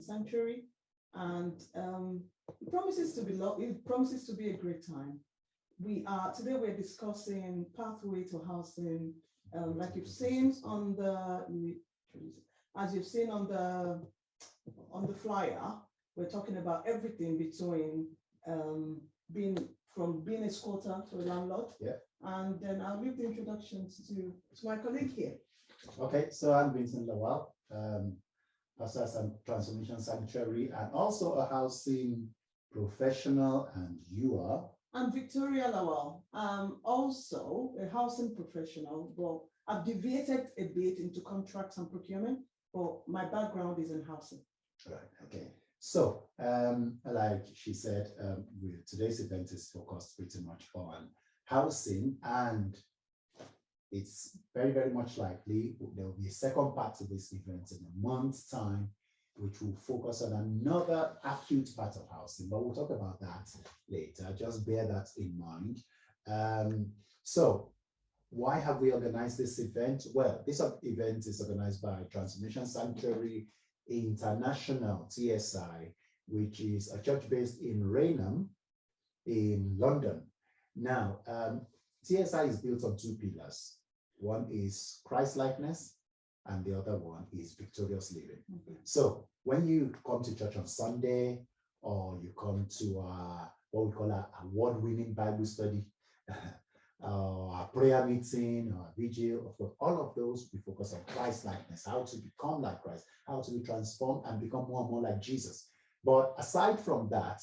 sanctuary, and it promises to be it promises to be a great time. Today we're discussing pathway to housing, like you've seen on the flyer. We're talking about everything between being a squatter to a landlord. Yeah. And then I'll leave the introductions to my colleague here. Okay, so I'm Vincent Lawal, pastor at Transformation Sanctuary, and also a housing professional, and you are? I'm Victoria Lawal. I'm also a housing professional, but I've deviated a bit into contracts and procurement, but my background is in housing. Right, okay. So, like she said, today's event is focused pretty much on housing, and it's very, very much likely there will be a second part to this event in a month's time, which will focus on another acute part of housing, but we'll talk about that later. Just bear that in mind. So why have we organized this event? Well, this event is organized by Transformation Sanctuary International, TSI, which is a church based in Raynham in London. Now, TSI is built on two pillars. One is Christ-likeness, and the other one is victorious living. So when you come to church on Sunday, or you come to what we call an award-winning Bible study, a prayer meeting, or a vigil, of course, all of those, we focus on Christ-likeness, how to become like Christ, how to be transformed and become more and more like Jesus. But aside from that,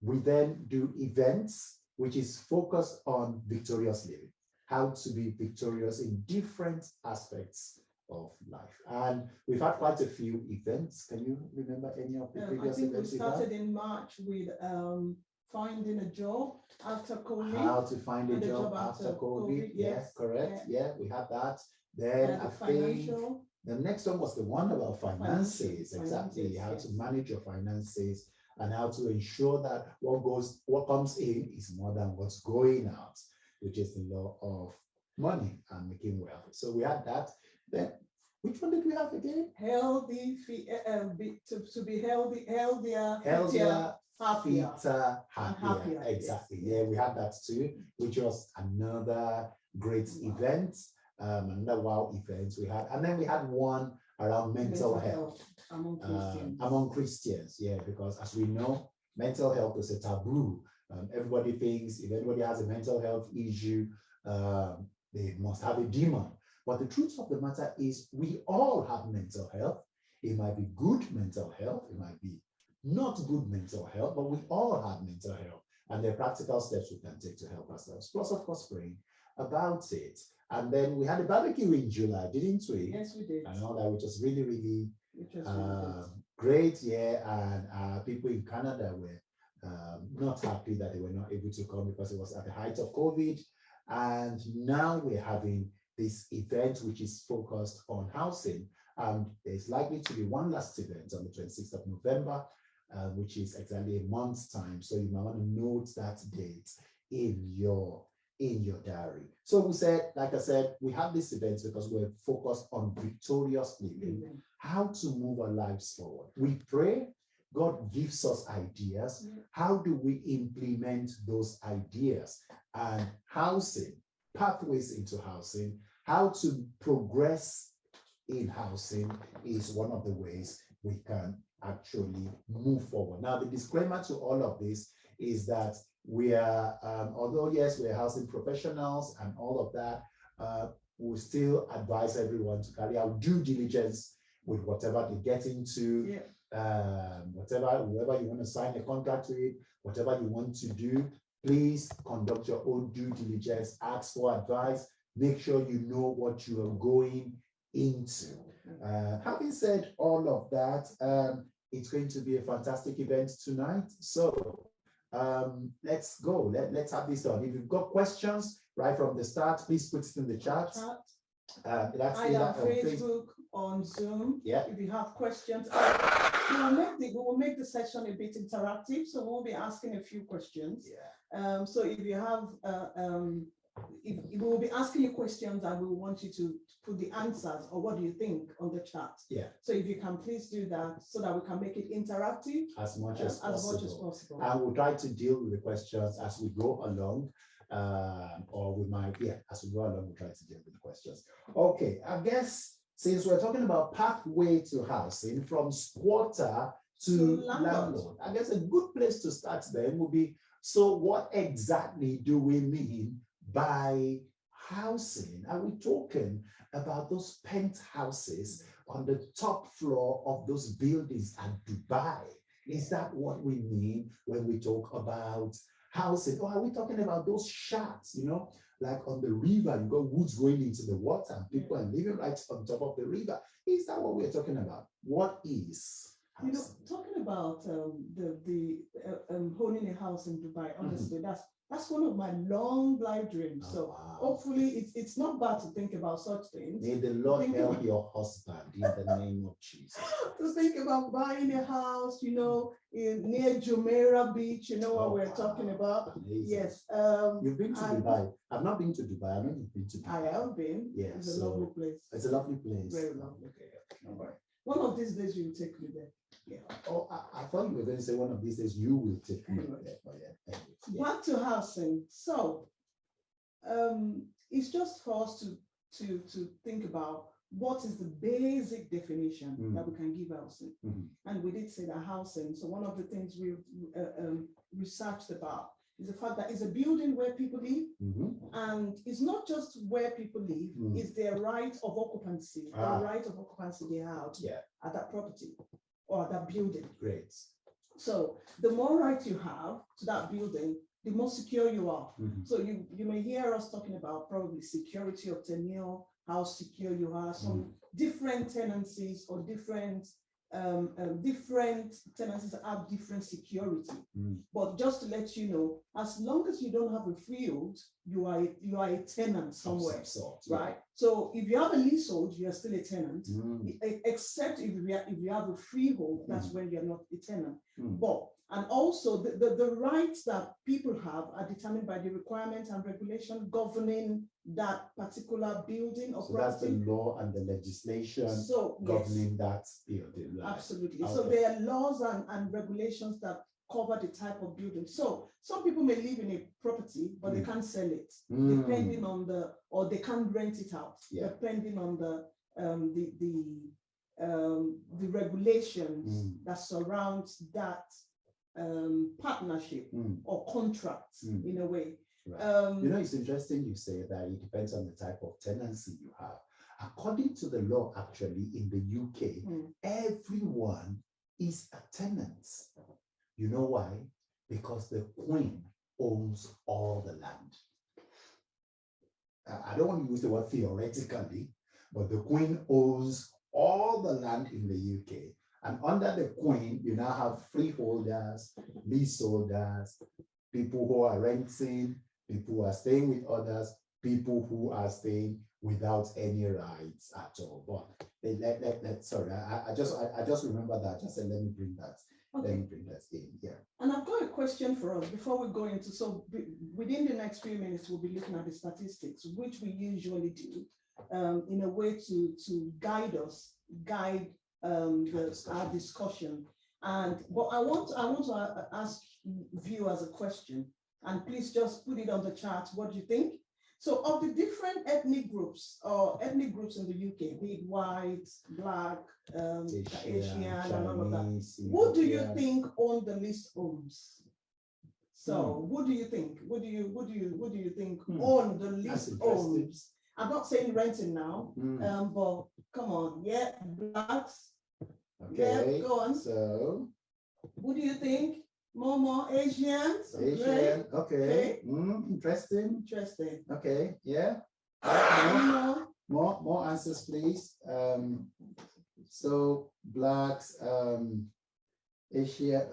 we then do events, which is focused on victorious living, how to be victorious in different aspects of life. And we've had quite a few events. Can you remember any of the previous events? We started in March with finding a job after COVID. How to find a job after COVID. Yes, correct. Yeah, we had that. Then I think the next one was the one about finances. Exactly. How to manage your finances and how to ensure that what comes in is more than what's going out, which is the law of money and making wealth. So we had that. Then which one did we have again? Healthy, to be healthy, healthier, happier. Exactly. Yes. Yeah, we had that too, which was another great event, another wow event we had. And then we had one around mental health among Christians. Yeah, because as we know, mental health is a taboo. Everybody thinks if anybody has a mental health issue, they must have a demon. But the truth of the matter is we all have mental health. It might be good mental health, it might be not good mental health, but we all have mental health. And there are practical steps we can take to help ourselves. Plus, of course, praying about it. And then we had a barbecue in July, didn't we? Yes, we did. And all that, which was really, really great. Yeah, and people in Canada were not happy that they were not able to come because it was at the height of COVID. And now we're having this event which is focused on housing. And there's likely to be one last event on the 26th of November, which is exactly a month's time. So you might want to note that date in your diary. So we said, like I said, we have this event because we're focused on victorious living, how to move our lives forward. We pray, God gives us ideas. How do we implement those ideas? And housing, pathways into housing, how to progress in housing is one of the ways we can actually move forward. Now, the disclaimer to all of this is that we are, although yes, we're housing professionals and all of that, we still advise everyone to carry out due diligence with whatever they get into, whoever you want to sign a contract with, whatever you want to do. Please conduct your own due diligence, ask for advice, make sure you know what you are going into. Having said all of that, it's going to be a fantastic event tonight. So let's go. Let's have this done. If you've got questions right from the start, please put it in the chat. That's either on Facebook, on Zoom. Yeah. If you have questions, we will make the session a bit interactive. So we'll be asking a few questions. Yeah. So if you have we will be asking you questions and we want you to put the answers or what do you think on the chat. Yeah. So if you can please do that so that we can make it interactive as much as possible. possible. And we'll try to deal with the questions as we go along. Or we might, as we go along, we'll try to deal with the questions. Okay, I guess since we're talking about pathway to housing from squatter to landlord, I guess a good place to start then would be, so what exactly do we mean by housing? Are we talking about those penthouses on the top floor of those buildings at Dubai? Is that what we mean when we talk about housing? Or are we talking about those shacks, like on the river, you got woods going into the water, and people are living right on top of the river? Is that what we're talking about? What is housing? Talking about owning a house in Dubai, honestly, that's one of my long life dreams. Hopefully it's not bad to think about such things. May the Lord help your husband in the name of Jesus. To think about buying a house, near Jumeirah Beach, what we're talking about. Amazing. Yes. You've been to Dubai. I've not been to Dubai. I know you've been to Dubai. I have been. Yeah, it's a lovely place. It's a lovely place. Very lovely. Okay. All right. One of these days you will take me there. Yeah. Oh, I thought you were going to say one of these days you will take me there. Oh, yeah. Back to housing. So, it's just for us to think about what is the basic definition that we can give housing. And we did say that housing. So one of the things we've researched about is the fact that it's a building where people live, and it's not just where people live, it's their right of occupancy, the right of occupancy they have at that property or at that building. Great. So the more right you have to that building, the more secure you are. So you may hear us talking about probably security of tenure, how secure you are, some different tenancies or different tenancies have different security. But just to let you know, as long as you don't have a freehold, you are a tenant somewhere, right? So if you have a leasehold, you are still a tenant, except if you have a freehold, that's when you're not a tenant. And also the rights that people have are determined by the requirements and regulation governing that particular building or property. That's the law and the legislation governing that building. Right? Absolutely. Okay. So there are laws and regulations that cover the type of building. So some people may live in a property, but they can't sell it, depending on or they can't rent it out, depending on the regulations that surrounds that partnership or contract in a way. Right. It's interesting you say that it depends on the type of tenancy you have. According to the law, actually, in the UK, everyone is a tenant. You know why? Because the Queen owns all the land. I don't want to use the word theoretically, but the Queen owns all the land in the UK. And under the Queen, you now have freeholders, leaseholders, people who are renting, people who are staying with others, people who are staying without any rights at all. But sorry, I just remember that. Just said, let me bring that. Okay. Let me bring that in here. And I've got a question for us before we go into. So within the next few minutes, we'll be looking at the statistics, which we usually do in a way to guide our discussion. But I want to ask viewers a question, and please just put it on the chat. What do you think? So of the different ethnic groups in the UK, be it white, black, Asian, and all of that, who do you think own the least homes? So who do you think? Who do you think own the least homes? I'm not saying renting now, but come on, blacks. Okay, go on. So who do you think? More Asians. Asian, okay. Interesting. Okay, yeah. More answers, please. So blacks, Asia.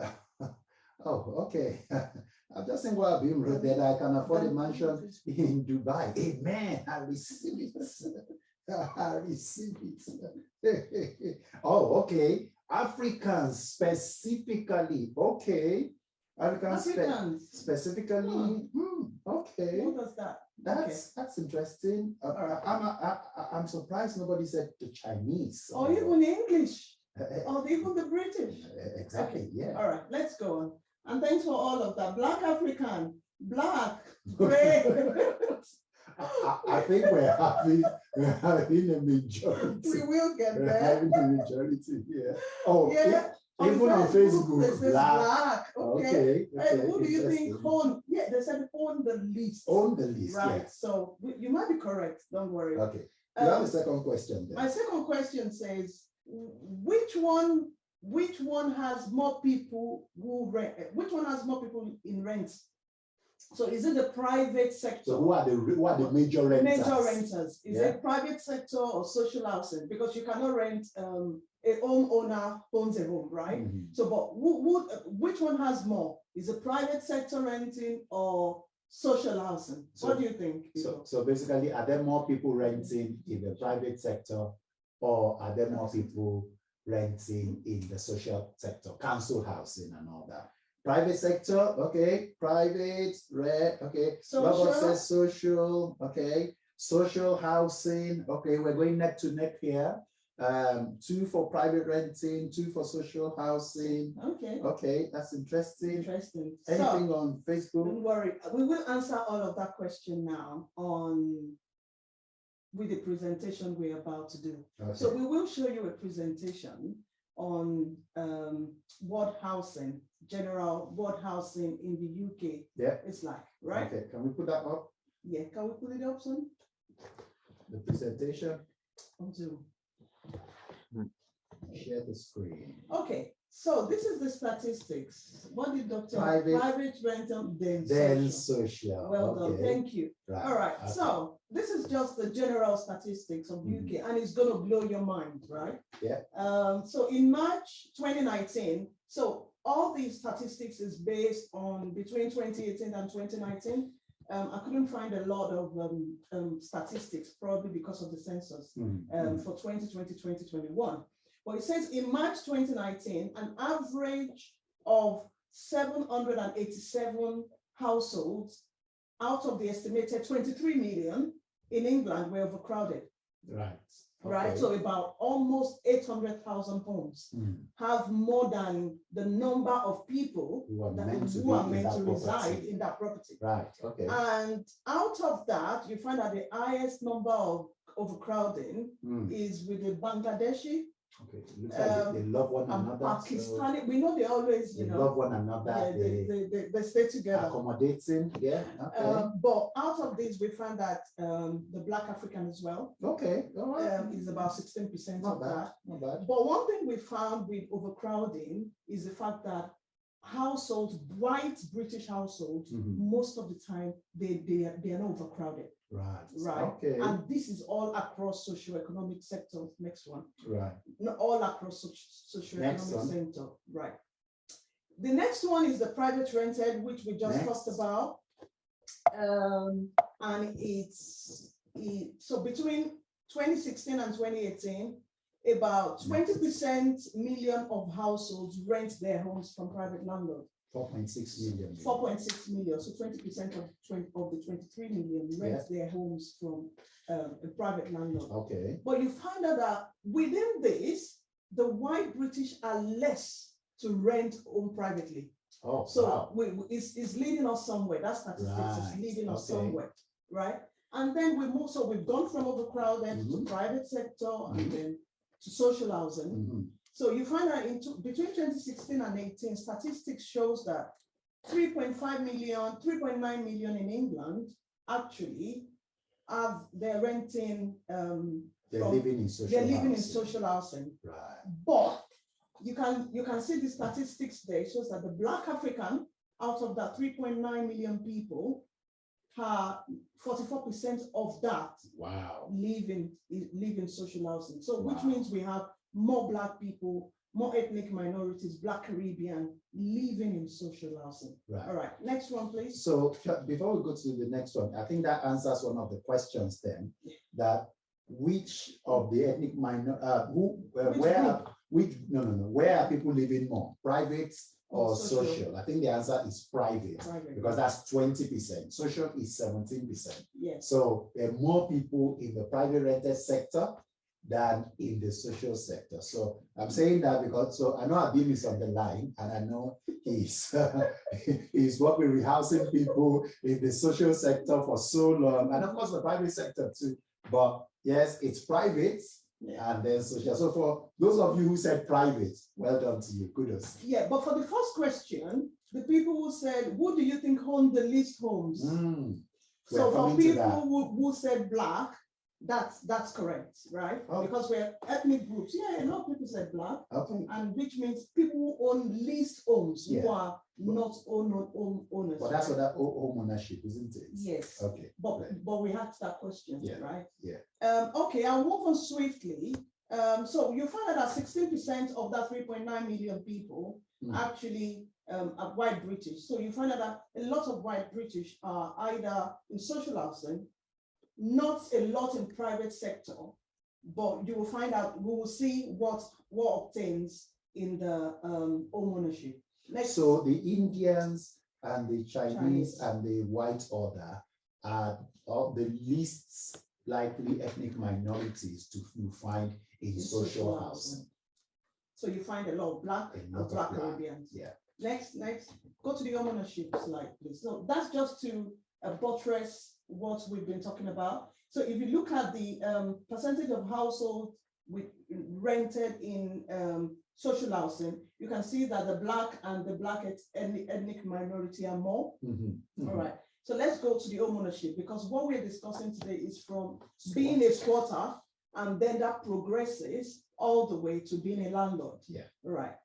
Oh, okay. I'm just saying what I've been wrote that I can afford a mansion in Dubai. Amen. I receive it. I receive it. Oh, okay. Africans specifically. Okay. Africans. Specifically. Okay. What does that? That's interesting. I'm surprised nobody said the Chinese. Or even English. Or even the British. Exactly, okay. Yeah. All right, let's go on. And thanks for all of that. Black African, black, gray. I think we're having a majority. We will get there. We're having a majority here. Oh, yeah. Even on Facebook, it says black. Okay. Who do you think own? Yeah, they said own the least. Own the least, right? Yeah. So you might be correct. Don't worry. Okay. You have a second question then. My second question says, which one has more people who rent? Which one has more people in rents? So is it the private sector? So who are the major renters? Major renters. Is it private sector or social housing? Because you cannot rent a homeowner owns a home, right? So, but which one has more? Is it private sector renting or social housing? What do you think? So basically, are there more people renting in the private sector, or are there more people renting in the social sector, council housing and all that? Private sector, okay. Private, red, okay. Robert says social, okay. Social housing, okay. We're going neck to neck here. 2 for private renting, 2 for social housing. Okay, that's interesting. Anything on Facebook? Don't worry, we will answer all of that question now with the presentation we're about to do. So we will show you a presentation on what housing, general what housing in the UK is like, right? Okay, can we put that up? Yeah, can we put it up, son? The presentation. On Zoom. Share the screen. Okay, so this is the statistics. What did Dr. Private rental, then social. Well done, thank you. Right. All right, so this is just the general statistics of UK, and it's going to blow your mind, right? Yeah. So in March 2019, so all these statistics is based on between 2018 and 2019. I couldn't find a lot of statistics, probably because of the census for 2020, 2021. But it says in March 2019, an average of 787 households out of the estimated 23 million in England were overcrowded. Right. Right. So about almost 800,000 homes have more than the number of people who are meant to reside in that property. Right. Okay. And out of that, you find that the highest number of overcrowding is with the Bangladeshi. Okay. It looks like they love one another. Pakistani, so we know they always, love one another. Yeah, they stay together. Accommodating, yeah. Okay. But out of this, we find that the Black African as well. Okay. All right. Is about 16% of that. Not bad. But one thing we found with overcrowding is the fact that households, white British households, most of the time they are not overcrowded. Right. Okay. And this is all across socioeconomic sectors. Next one. Right. Not all across socioeconomic sector. Right. The next one is the private rented, which we just talked about. And so between 2016 and 2018, about 20% million of households rent their homes from private landlords. 4.6 million. 4.6 million. So 20% of the 23 million rent their homes from a private landlord. Okay. But you find out that within this, the white British are less to rent home privately. Oh, so wow. It's leading us somewhere. That statistics is leading us somewhere, right? And then we've gone from overcrowded to private sector and then to social housing. So you find that between 2016 and 18, statistics shows that 3.9 million in England actually they're renting. They're living in social housing. Right. But you can see the statistics there. It shows that the Black African, out of that 3.9 million people, 44% of that live in social housing. So which means we have more Black people, more ethnic minorities, Black Caribbean living in social housing. Right. All right, next one, please. So before we go to the next one, I think that answers one of the questions then, that which of the ethnic where are people living more? Private or social? I think the answer is private, because that's 20%. Social is 17%. Yes. So there are more people in the private rented sector than in the social sector. So I'm saying that because, so I know Abim is on the line, and I know he's he's working with housing people in the social sector for so long, and of course the private sector too. But yes, it's private, and then social. So for those of you who said private, well done to you. Kudos. Yeah, but for the first question, the people who said, who do you think owned the least homes? So for people who said Black, that's correct, right? Oh. Because we're ethnic groups. Yeah, a lot of people said Black, Okay. and which means people who own least homes, who are not owners. But that's what that homeownership, isn't it? Yes. Okay. But we had that question, right? Yeah. Okay, I'll move on swiftly. So you find out that 16% of that 3.9 million people actually are white British. So you find out that a lot of white British are either in social housing, not a lot in private sector, but you will find out, we will see what obtains in the homeownership. Next. So the Indians and the Chinese and the white order are the least likely ethnic minorities you find in social housing. So you find a lot of Black and Black Caribbeans. Yeah. Next, go to the homeownership slide, please. So that's just to buttress what we've been talking about. So if you look at the percentage of households rented in social housing, you can see that the Black and the Black ethnic minority are more. All right. So let's go to the homeownership, because what we're discussing today is from being a squatter, and then that progresses all the way to being a landlord. Yeah. All right.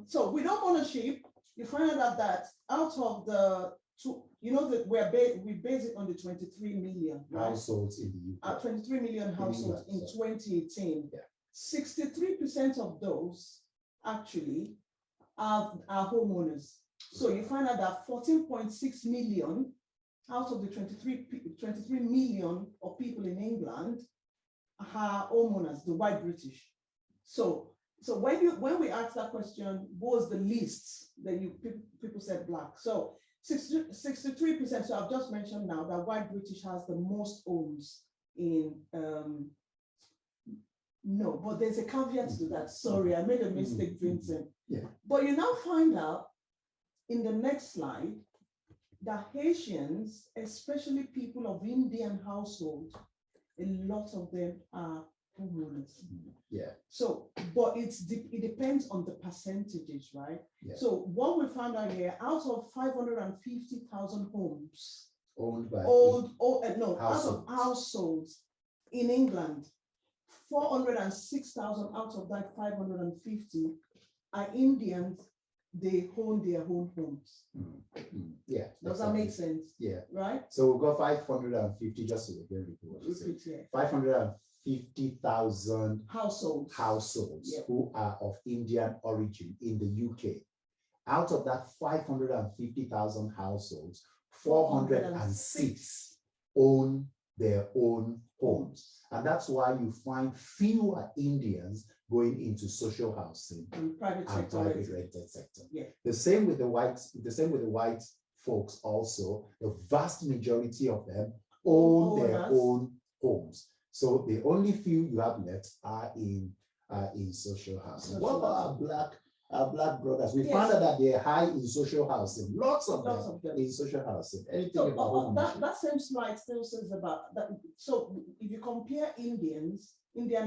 So with homeownership, you find out that out of the you know that we base it on the 23 million households in the UK. 23 million households in 2018. Yeah. 63% of those actually are homeowners. So you find out that 14.6 million out of the 23 million of people in England are homeowners, the white British. So when we ask that question, what was the least that people said Black? So 63%. So I've just mentioned now that white British has the most homes in. No, but there's a caveat to that. Sorry, I made a mistake, Vincent. Yeah. But you now find out in the next slide that Haitians, especially people of Indian household, a lot of them are homeowners. Yeah. So, but it depends on the percentages, right? Yeah. So what we found out here, out of 550,000 homes owned by out of households in England, 406,000 out of that 550 are Indians. They own their own homes. Yeah. Does that make sense? Yeah. Right? So we've got 550, just to again repeat, 550,000 households who are of Indian origin in the UK. Out of that 550,000 households, 406 own their own homes. And that's why you find fewer Indians going into social housing and private rented sector. Yeah. The same with the white folks also. The vast majority of them own their own homes. So the only few you have left are in social housing. What about our black brothers? We found out that they're high in social housing. Lots of them in social housing. Anything about that same slide still says about that. So if you compare Indian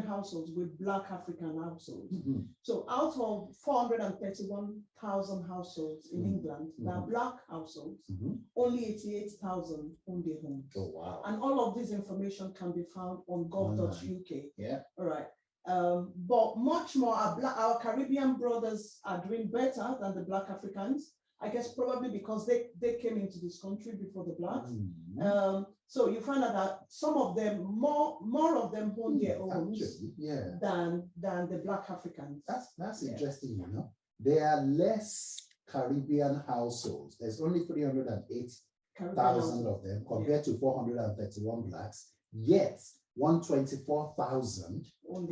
households with Black African households, so out of 431,000 households in England that are Black households, only 88,000 own their homes. Oh wow! And all of this information can be found on gov.uk. Yeah. All right. But much more, our Caribbean brothers are doing better than the Black Africans. I guess probably because they came into this country before the Blacks. So you find out that some of them, more of them own their homes than the Black Africans. That's interesting, you know. There are less Caribbean households. There's only 308,000 of them compared to 431 Blacks. Yet 124,000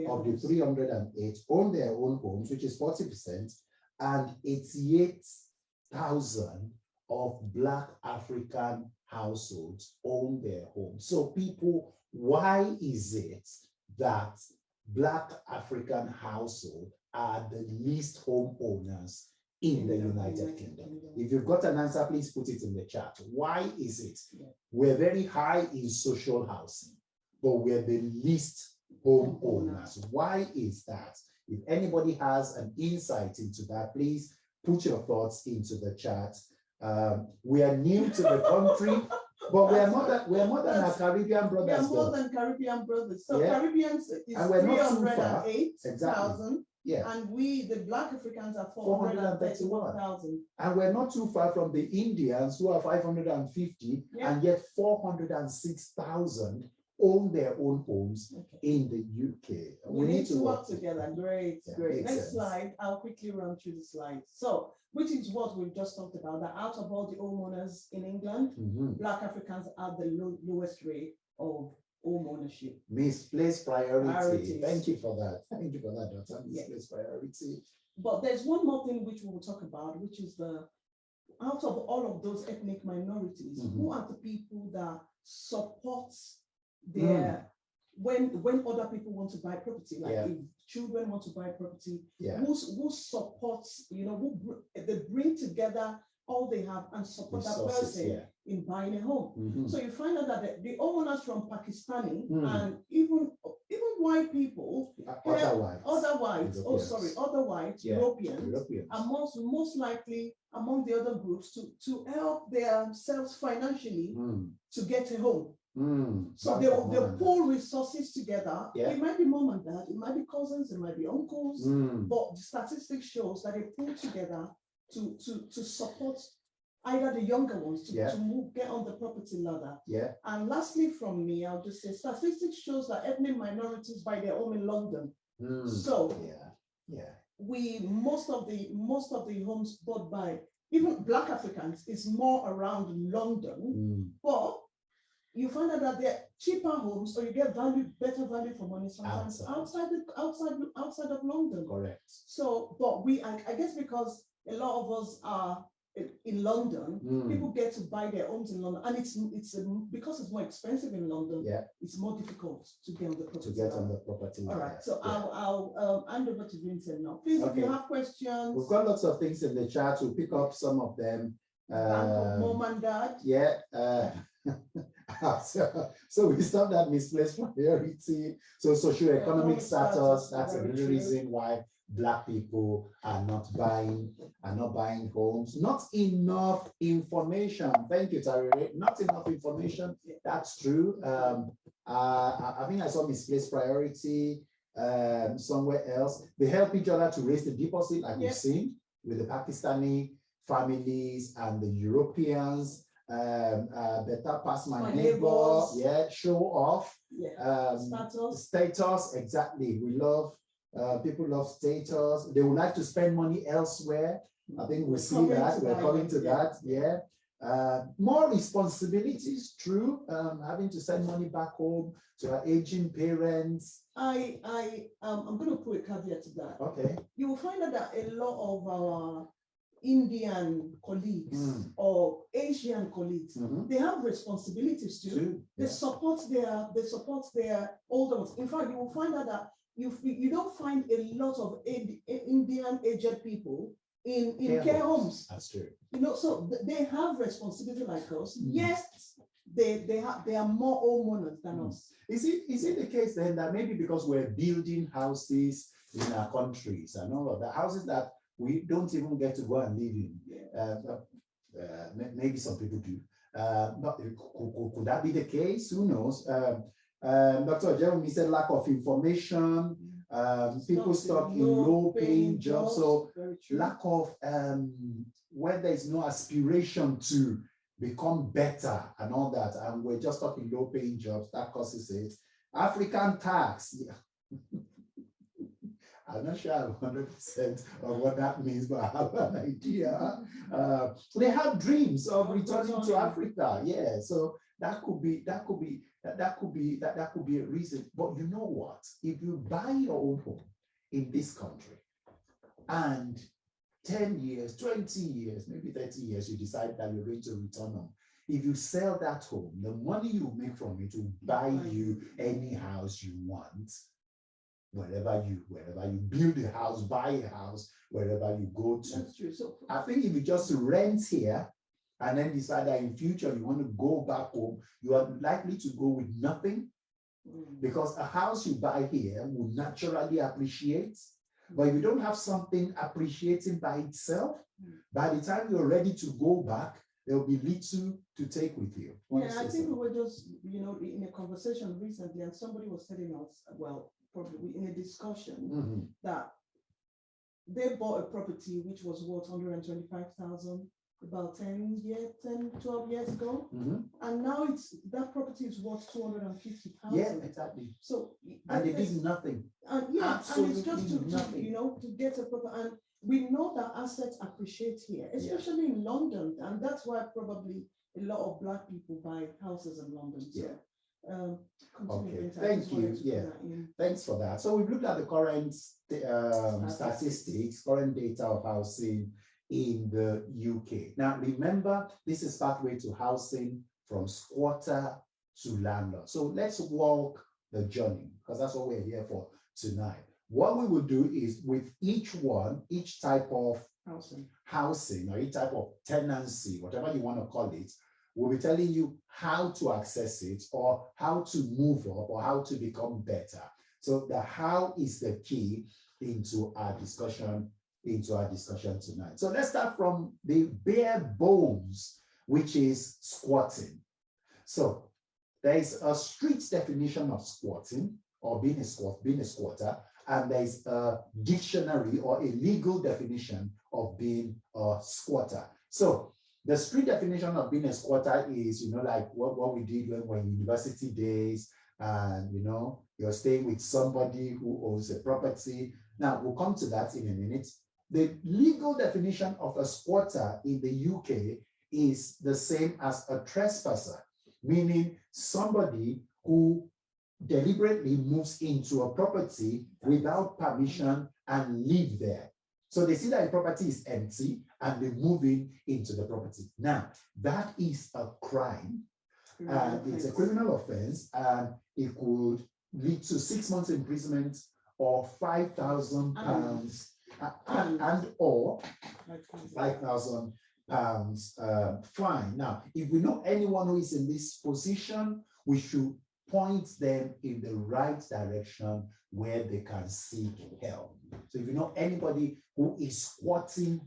of the 308 own their own homes, which is 40%, and 88,000 of Black African households own their homes. So people, why is it that Black African households are the least homeowners in the United Kingdom? If you've got an answer, please put it in the chat. Why is it we're very high in social housing, but we're the least homeowners? Why is that? If anybody has an insight into that, please put your thoughts into the chat. We are new to the country, but we are more than our Caribbean brothers. We are more than Caribbean brothers. So Yeah. Caribbeans is And we're not too far. 308,000. Yeah. And we, the Black Africans, are 431,000. And we're not too far from the Indians, who are 550, and yet 406,000 own their own homes in the UK. We need to work together. Great, great. Next sense. slide. I'll quickly run through the slides. So, which is what we've just talked about, that out of all the homeowners in England, Black Africans are the lowest rate of home ownership. Misplaced priority. Thank you for that. Thank you for that, Doctor. Misplaced priority. But there's one more thing which we will talk about, which is out of all of those ethnic minorities, who are the people that support their when other people want to buy property, like if children want to buy property, who supports, they bring together all they have and support that person in buying a home. So you find out that the homeowners from Pakistani and even white people, other white Europeans are most likely among the other groups to help themselves financially to get a home. So they pull resources together. It might be mom and dad, it might be cousins, it might be uncles, but the statistics shows that they pull together to support either the younger ones to get on the property ladder. And lastly from me, I'll just say statistics shows that ethnic minorities buy their home in London. So most of the homes bought by even Black Africans is more around London, but you find out that they're cheaper homes, or you get better value for money sometimes outside of London. Correct. So, but I guess because a lot of us are in London, people get to buy their homes in London, and it's because it's more expensive in London. It's more difficult to get on the property. All right. So I'll hand over to Vincent now. Please, if you have questions. We've got lots of things in the chat. We'll pick up some of them. Mom and dad. So we stopped at misplaced priority. So socioeconomic status, that's a real reason why Black people are not buying homes. Not enough information. Thank you, Tari. Not enough information. That's true. I think I saw misplaced priority somewhere else. They help each other to raise the deposit, like we've seen with the Pakistani families and the Europeans. Better pass my neighbor, show off, status, exactly. We love, people love status. They would like to spend money elsewhere. I think we see that, we're coming to that, more responsibilities, true, having to send money back home to our aging parents. I'm going to put a caveat to that. Okay. You will find out that a lot of our Indian colleagues or Asian colleagues, they have responsibilities too. They support their older ones. In fact, you will find out that you don't find a lot of Indian aged people in care homes. That's true. So they have responsibility like us. Yes, they are more homeowners than us. Is it the case then that maybe because we're building houses in our countries and all of the houses that we don't even get to go and live in? Maybe some people do. But could that be the case? Who knows? Dr. Jeremy said lack of information, people stuck in low-paying jobs. So lack of where there is no aspiration to become better and all that. And we're just talking low-paying jobs, that causes it. African tax. I'm not sure I'm 100% of what that means, but I have an idea. They have dreams of returning to Africa. So that could be a reason. But you know what? If you buy your own home in this country and 10 years, 20 years, maybe 30 years, you decide that you're going to return home. If you sell that home, the money you make from it will buy you any house you want, wherever you build a house, buy a house, wherever you go to. That's true. So I think if you just rent here and then decide that in future you want to go back home, you are likely to go with nothing, because a house you buy here will naturally appreciate. But if you don't have something appreciating by itself, by the time you're ready to go back, there will be little to take with you. Yeah, I think we were just, in a conversation recently, and somebody was telling us, well, probably in a discussion, that they bought a property which was worth 125,000 about 12 years ago. And now that property is worth 250,000. Yeah, exactly. So and they did nothing. And yeah, absolutely, and it's just to get a proper, and we know that assets appreciate here, especially in London, and that's why probably a lot of Black people buy houses in London. So, okay, thank you. Yeah, thanks for that. So we've looked at the current statistics, current data of housing in the UK. Now, remember, this is pathway to housing from squatter to landlord. So let's walk the journey, because that's what we're here for tonight. What we will do is with each type of housing or each type of tenancy, whatever you want to call it, we'll be telling you how to access it or how to move up or how to become better. So the how is the key into our discussion tonight. So let's start from the bare bones, which is squatting. So there is a street definition of squatting or being a squatter, and there is a dictionary or a legal definition of being a squatter. So the street definition of being a squatter is, like what we did when we were in university days, and you're staying with somebody who owns a property. Now we'll come to that in a minute. The legal definition of a squatter in the UK is the same as a trespasser, meaning somebody who deliberately moves into a property without permission and live there. So they see that a property is empty and they move into the property. Now, that is a crime, and it's a criminal offense, and it could lead to 6 months imprisonment or £5,000 or £5,000 fine. Now, if we know anyone who is in this position, we should point them in the right direction where they can seek help. So if you know anybody who is squatting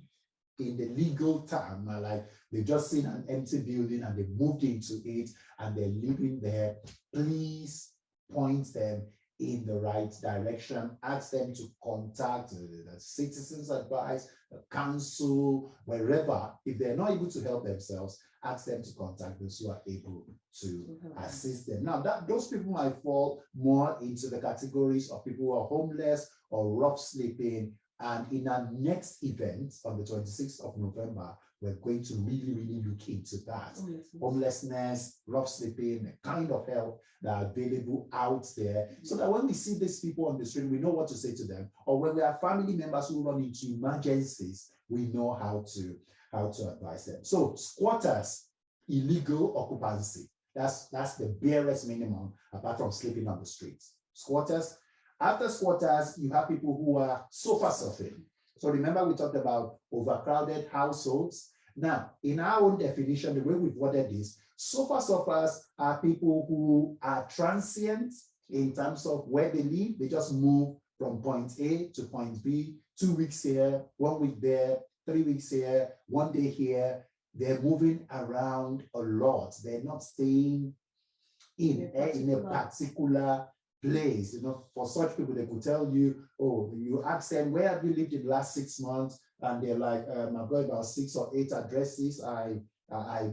in the legal term, like they've just seen an empty building and they moved into it and they're living there, please point them in the right direction. Ask them to contact the citizens advice, the council, wherever. If they're not able to help themselves, ask them to contact those who are able to assist them. Now, those people might fall more into the categories of people who are homeless or rough sleeping. And in our next event on the 26th of November, we're going to really look into that. Homelessness, rough sleeping, the kind of help that are available out there, so that when we see these people on the street, we know what to say to them. Or when we have family members who run into emergencies, we know how to advise them. So squatters, illegal occupancy. That's the barest minimum, apart from sleeping on the streets. Squatters. After squatters, you have people who are sofa surfing. So remember, we talked about overcrowded households. Now, in our own definition, the way we've worded this, sofa surfers are people who are transient in terms of where they live. They just move from point A to point B, 2 weeks here, 1 week there, 3 weeks here, 1 day here. They're moving around a lot. They're not staying in a particular place. For such people, they could tell you, oh, you ask them, where have you lived in the last 6 months? And they're like, I've got about 6 or 8 addresses I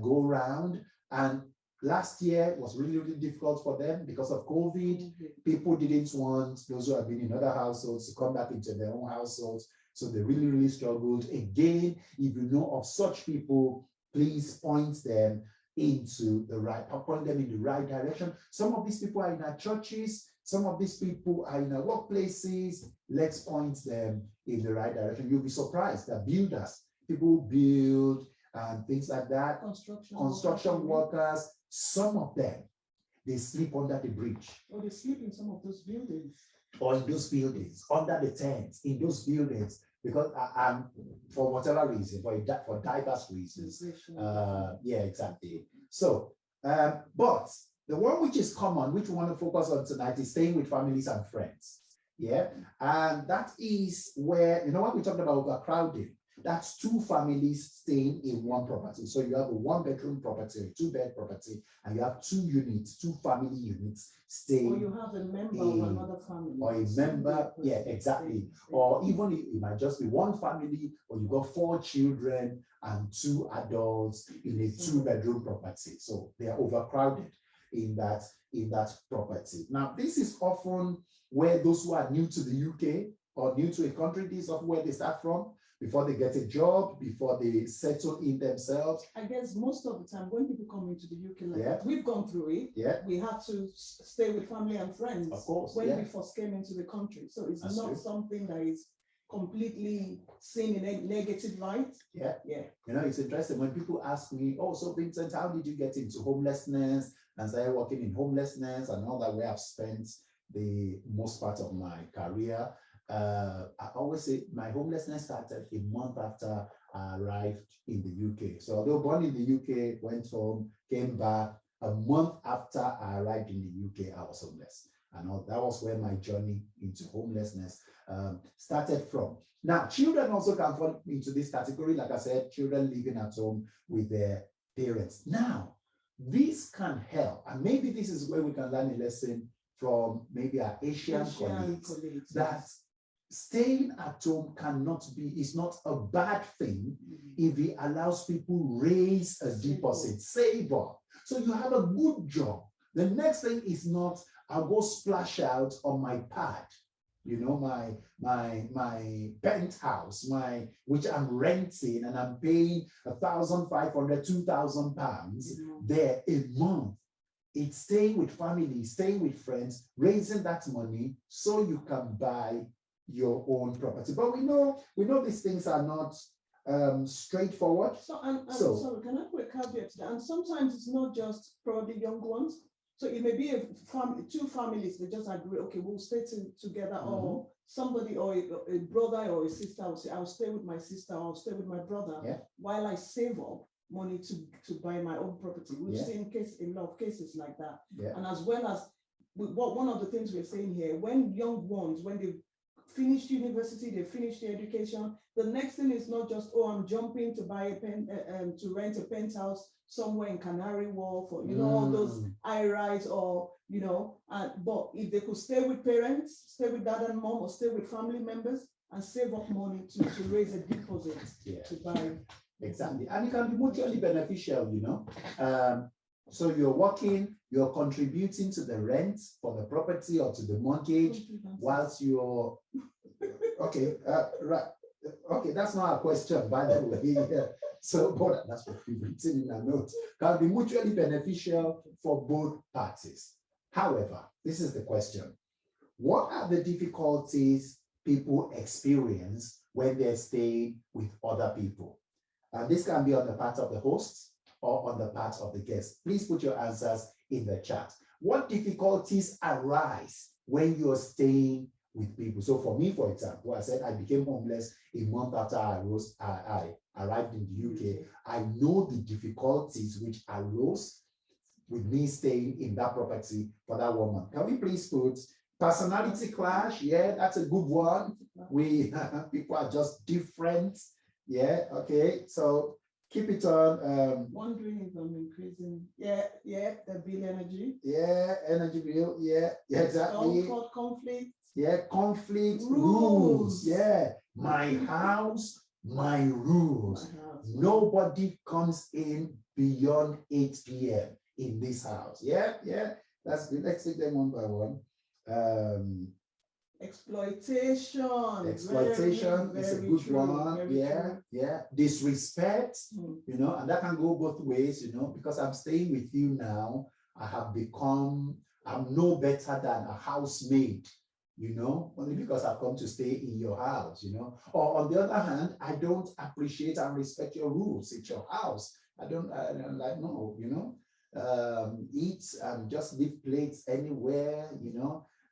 go around. And last year was really difficult for them because of COVID. People didn't want those who have been in other households to come back into their own households. So they really struggled. Again, if you know of such people, please point them in the right direction. Some of these people are in our churches. Some of these people are in our workplaces. Let's point them in the right direction. You'll be surprised that builders, people who build and things like that, construction workers, some of them, they sleep under the bridge. Or they sleep in some of those buildings. Or in those buildings, under the tents, in those buildings, because for whatever reason, for diverse reasons. Yeah, exactly. So, but the one which is common, which we want to focus on tonight, is staying with families and friends. Yeah, and that is where, you know, when we talked about overcrowding, that's two families staying in one property. So you have a 1-bedroom property, a 2-bed property, and you have 2 units, 2 family units staying. Or you have a member of another family. Or a member, yeah, exactly. Or even it might just be one family, or you got 4 children and 2 adults in a 2-bedroom property. So they are overcrowded in that property. Now, this is often where those who are new to the UK or new to a country, this is often where they start from, before they get a job, before they settle in themselves. I guess most of the time when people come into the UK, like we've gone through it, we had to stay with family and friends, of course, when we first came into the country. So it's not something that is completely seen in a negative light. Yeah. You know, it's interesting when people ask me, oh, so Vincent, how did you get into homelessness and started working in homelessness and all that, where I've spent the most part of my career? I always say my homelessness started a month after I arrived in the UK. So although born in the UK, went home, came back, a month after I arrived in the UK, I was homeless. And that was where my journey into homelessness started from. Now, children also can fall into this category. Like I said, children living at home with their parents. Now, this can help. And maybe this is where we can learn a lesson from maybe our Asian colleagues, that staying at home is not a bad thing if it allows people raise a deposit, save up. So you have a good job. The next thing is not, I'll go splash out on my pad, you know, my penthouse, which I'm renting, and I'm paying 1,500, 2,000 pounds there a month. It's staying with family, staying with friends, raising that money so you can buy your own property. But we know these things are not straightforward. So can I put a caveat to that? And sometimes it's not just probably young ones. So it may be two families, they just agree, okay, we'll stay together, or somebody, or a brother or a sister will say, I'll stay with my sister, or I'll stay with my brother while I save up money to buy my own property. We've seen a lot of cases like that. And as well as one of the things we're saying here, when young ones, when they finished university, they finished their education, the next thing is not just, oh, I'm jumping to buy to rent a penthouse somewhere in Canary Wharf, or all those high-rise, or but if they could stay with parents, stay with dad and mom, or stay with family members and save up money to raise a deposit to buy. Exactly. And it can be mutually beneficial, so you're working, you're contributing to the rent for the property or to the mortgage, whilst you're right. Okay, that's not a question, by the way. So, but that's what we've written in our notes. Can be mutually beneficial for both parties. However, this is the question: what are the difficulties people experience when they're staying with other people? And this can be on the part of the host or on the part of the guest. Please put your answers in the chat. What difficulties arise when you're staying with people? So for me, for example, I said I became homeless a month after I arrived in the UK. I know the difficulties which arose with me staying in that property for that 1 month. Can we please put personality clash? Yeah, that's a good one. People are just different. Yeah, okay. So keep it on. Wondering if I'm increasing. Yeah, the bill energy. Yeah, energy bill. Yeah, exactly. Conflict. Yeah, conflict, rules. Yeah, my house, my rules. Nobody comes in beyond 8 p.m. in this house. Yeah, that's good. Let's take them one by one. Exploitation is a good one. Yeah. Disrespect, and that can go both ways, because I'm staying with you now. I have become I'm no better than a housemaid, only because I've come to stay in your house, Or on the other hand, I don't appreciate and respect your rules. It's your house. I don't like, no, eat and just leave plates anywhere,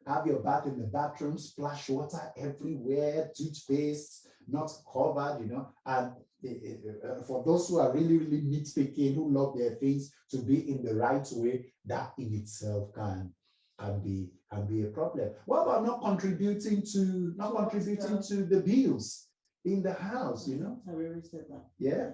have your bath in the bathroom, splash water everywhere, toothpaste not covered, and for those who are really, really nitpicking, who love their things to be in the right way, that in itself can be a problem. What about not contributing to the bills in the house, I already said that. Yeah.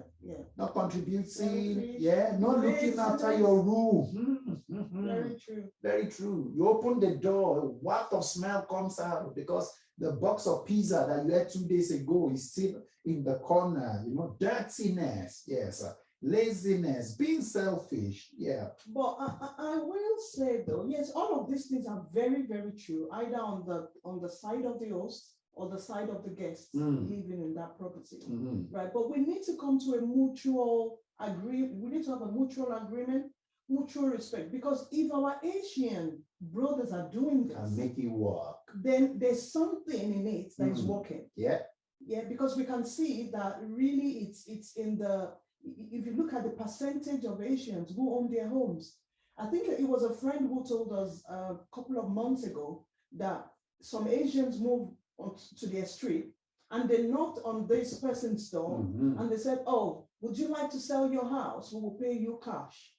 Not contributing, Selfish, not looking after your room. Very true. Very true. You open the door, a waft of smell comes out because the box of pizza that you had 2 days ago is still in the corner, dirtiness, yes, laziness, being selfish, yeah. But I will say though, yes, all of these things are very, very true, either on the side of the host or the side of the guests living in that property, right? But we need to come to a mutual agreement. We need to have a mutual agreement, mutual respect, because if our Asian brothers are doing this and make it work, then there's something in it that is working. Yeah, because we can see that really it's in the, if you look at the percentage of Asians who own their homes. I think it was a friend who told us a couple of months ago that some Asians moved to their street and they knocked on this person's door and they said, "Oh, would you like to sell your house? We will pay you cash."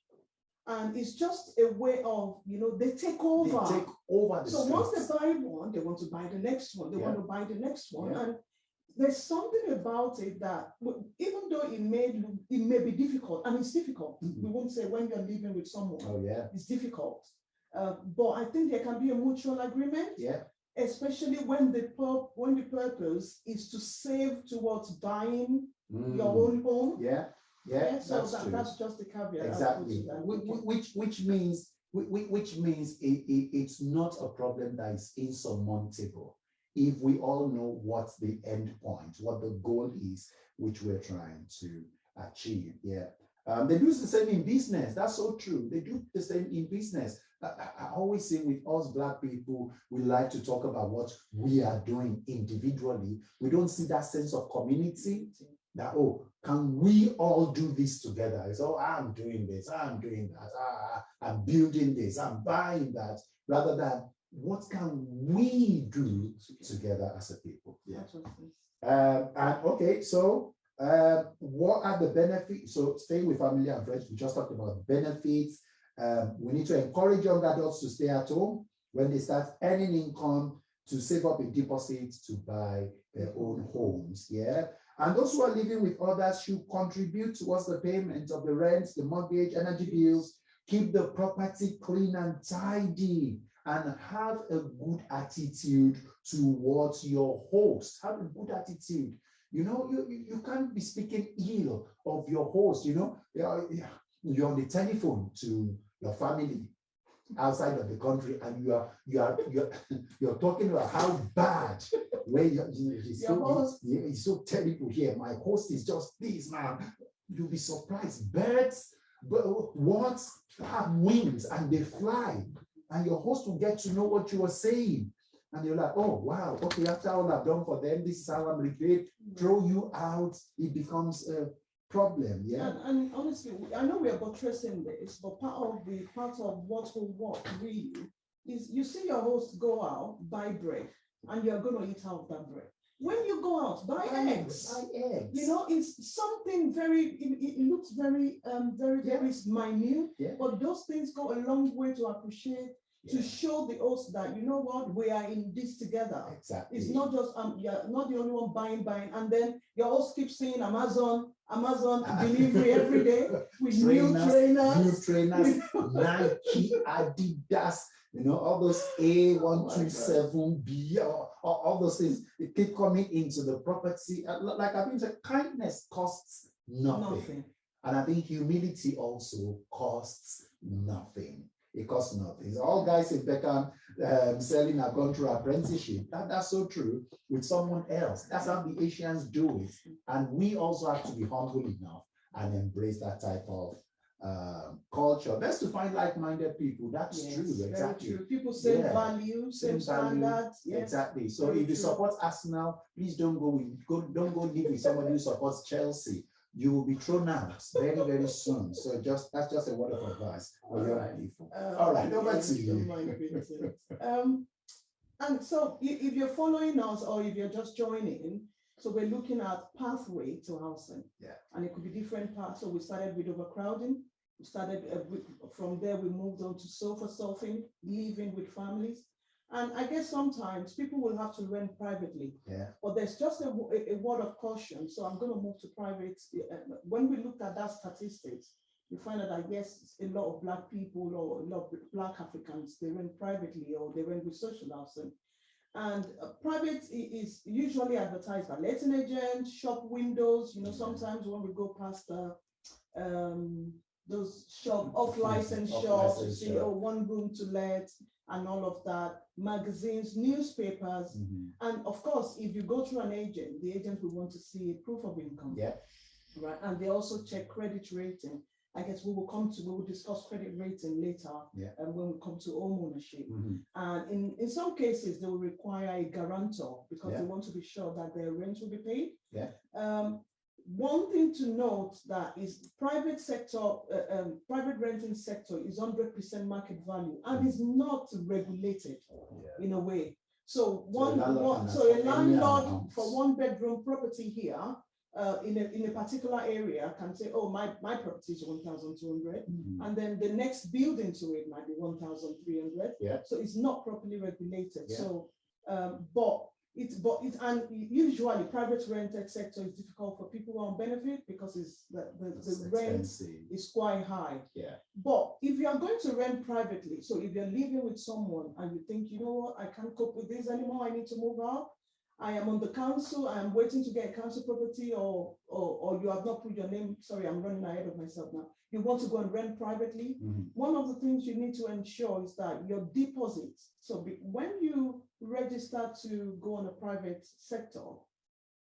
And it's just a way of, they take over. They take over the So streets. once they buy one, they want to buy the next one. They want to buy the next one. And there's something about it that, even though it may be difficult, and it's difficult. We won't say when you're living with someone, it's difficult. But I think there can be a mutual agreement. Especially when the purpose is to save towards buying your own home. So that's just the caveat. Exactly. Which means it's not a problem that is insurmountable if we all know what's the end point, what the goal is, which we're trying to achieve. They do the same in business. That's so true. They do the same in business. I always say with us Black people, we like to talk about what we are doing individually. We don't see that sense of community that, oh, can we all do this together? It's, oh, I'm doing this, I'm doing that, I'm building this, I'm buying that, rather than what can we do together as a people? So what are the benefits? So staying with family and friends, we just talked about benefits. We need to encourage young adults to stay at home when they start earning income, to save up a deposit to buy their own homes. And those who are living with others should contribute towards the payment of the rent, the mortgage, energy bills, keep the property clean and tidy, and have a good attitude towards your host. Have a good attitude. You can't be speaking ill of your host. You're on the telephone to your family outside of the country, and you're talking about how bad where it's so terrible here. My host is just this, man. You'll be surprised. Birds, what have wings and they fly, and your host will get to know what you are saying. And you're like, oh, wow, okay, after all I've done for them, this is how I'm repaid. Throw you out, it becomes a problem. And honestly, I know we are buttressing this, but part of what will work really is you see your host go out, buy bread, and you're going to eat out of that bread. When you go out, buy eggs. It's something it looks very minute, but those things go a long way to appreciate, to show the host that, you know what, we are in this together. Exactly. It's not just, you're not the only one buying, and then your host keeps saying Amazon delivery every day with new trainers, Nike, Adidas, all those A127B, all those things, they keep coming into the property. Like I think kindness costs nothing. And I think humility also costs nothing. It costs nothing. All guys in Beckham selling a country apprenticeship. That's so true with someone else. That's how the Asians do it. And we also have to be humble enough and embrace that type of culture. Best to find like-minded people. That's Yes, true. Exactly. very true. People same Yeah. value, same standards. Yes. Exactly. So Very if you true. support Arsenal, please don't go live with somebody who supports Chelsea. You will be thrown out very, very soon. So that's just a word of advice for young people. All right, over to you. And so if you're following us or if you're just joining, so we're looking at pathway to housing. Yeah. And it could be different paths. So we started with overcrowding. We started from there, we moved on to sofa surfing, living with families. And I guess sometimes people will have to rent privately. Yeah. But there's just a word of caution. So I'm going to move to private. When we looked at that statistics, you find out that yes, a lot of Black people or a lot of Black Africans, they rent privately or they rent with social housing. And private is usually advertised by letting agents, shop windows. You know, sometimes when we go past those off-license shops, you see, oh, 1 room to let and all of that, magazines, newspapers. And of course, if you go through an agent, the agent will want to see a proof of income. Yeah. Right. And they also check credit rating. I guess we will discuss credit rating later. Yeah. When we come to homeownership. And in some cases, they will require a guarantor because they want to be sure that their rent will be paid. Yeah. One thing to note that is private renting sector is 100% market value and is not regulated in a way. So a landlord for 1-bedroom property here in a particular area can say, oh, my property is 1,200, and then the next building to it might be 1,300. Yeah. So it's not properly regulated. Yeah. So, and usually private rented sector is difficult for people who are on benefit because the rent is quite high. Yeah. But if you are going to rent privately, so if you're living with someone and you think, you know what, I can't cope with this anymore, I need to move out. I am on the council, I am waiting to get a council property, or you have not put your name, sorry, I'm running ahead of myself now. You want to go and rent privately. One of the things you need to ensure is that your deposits, so when you register to go on a private sector,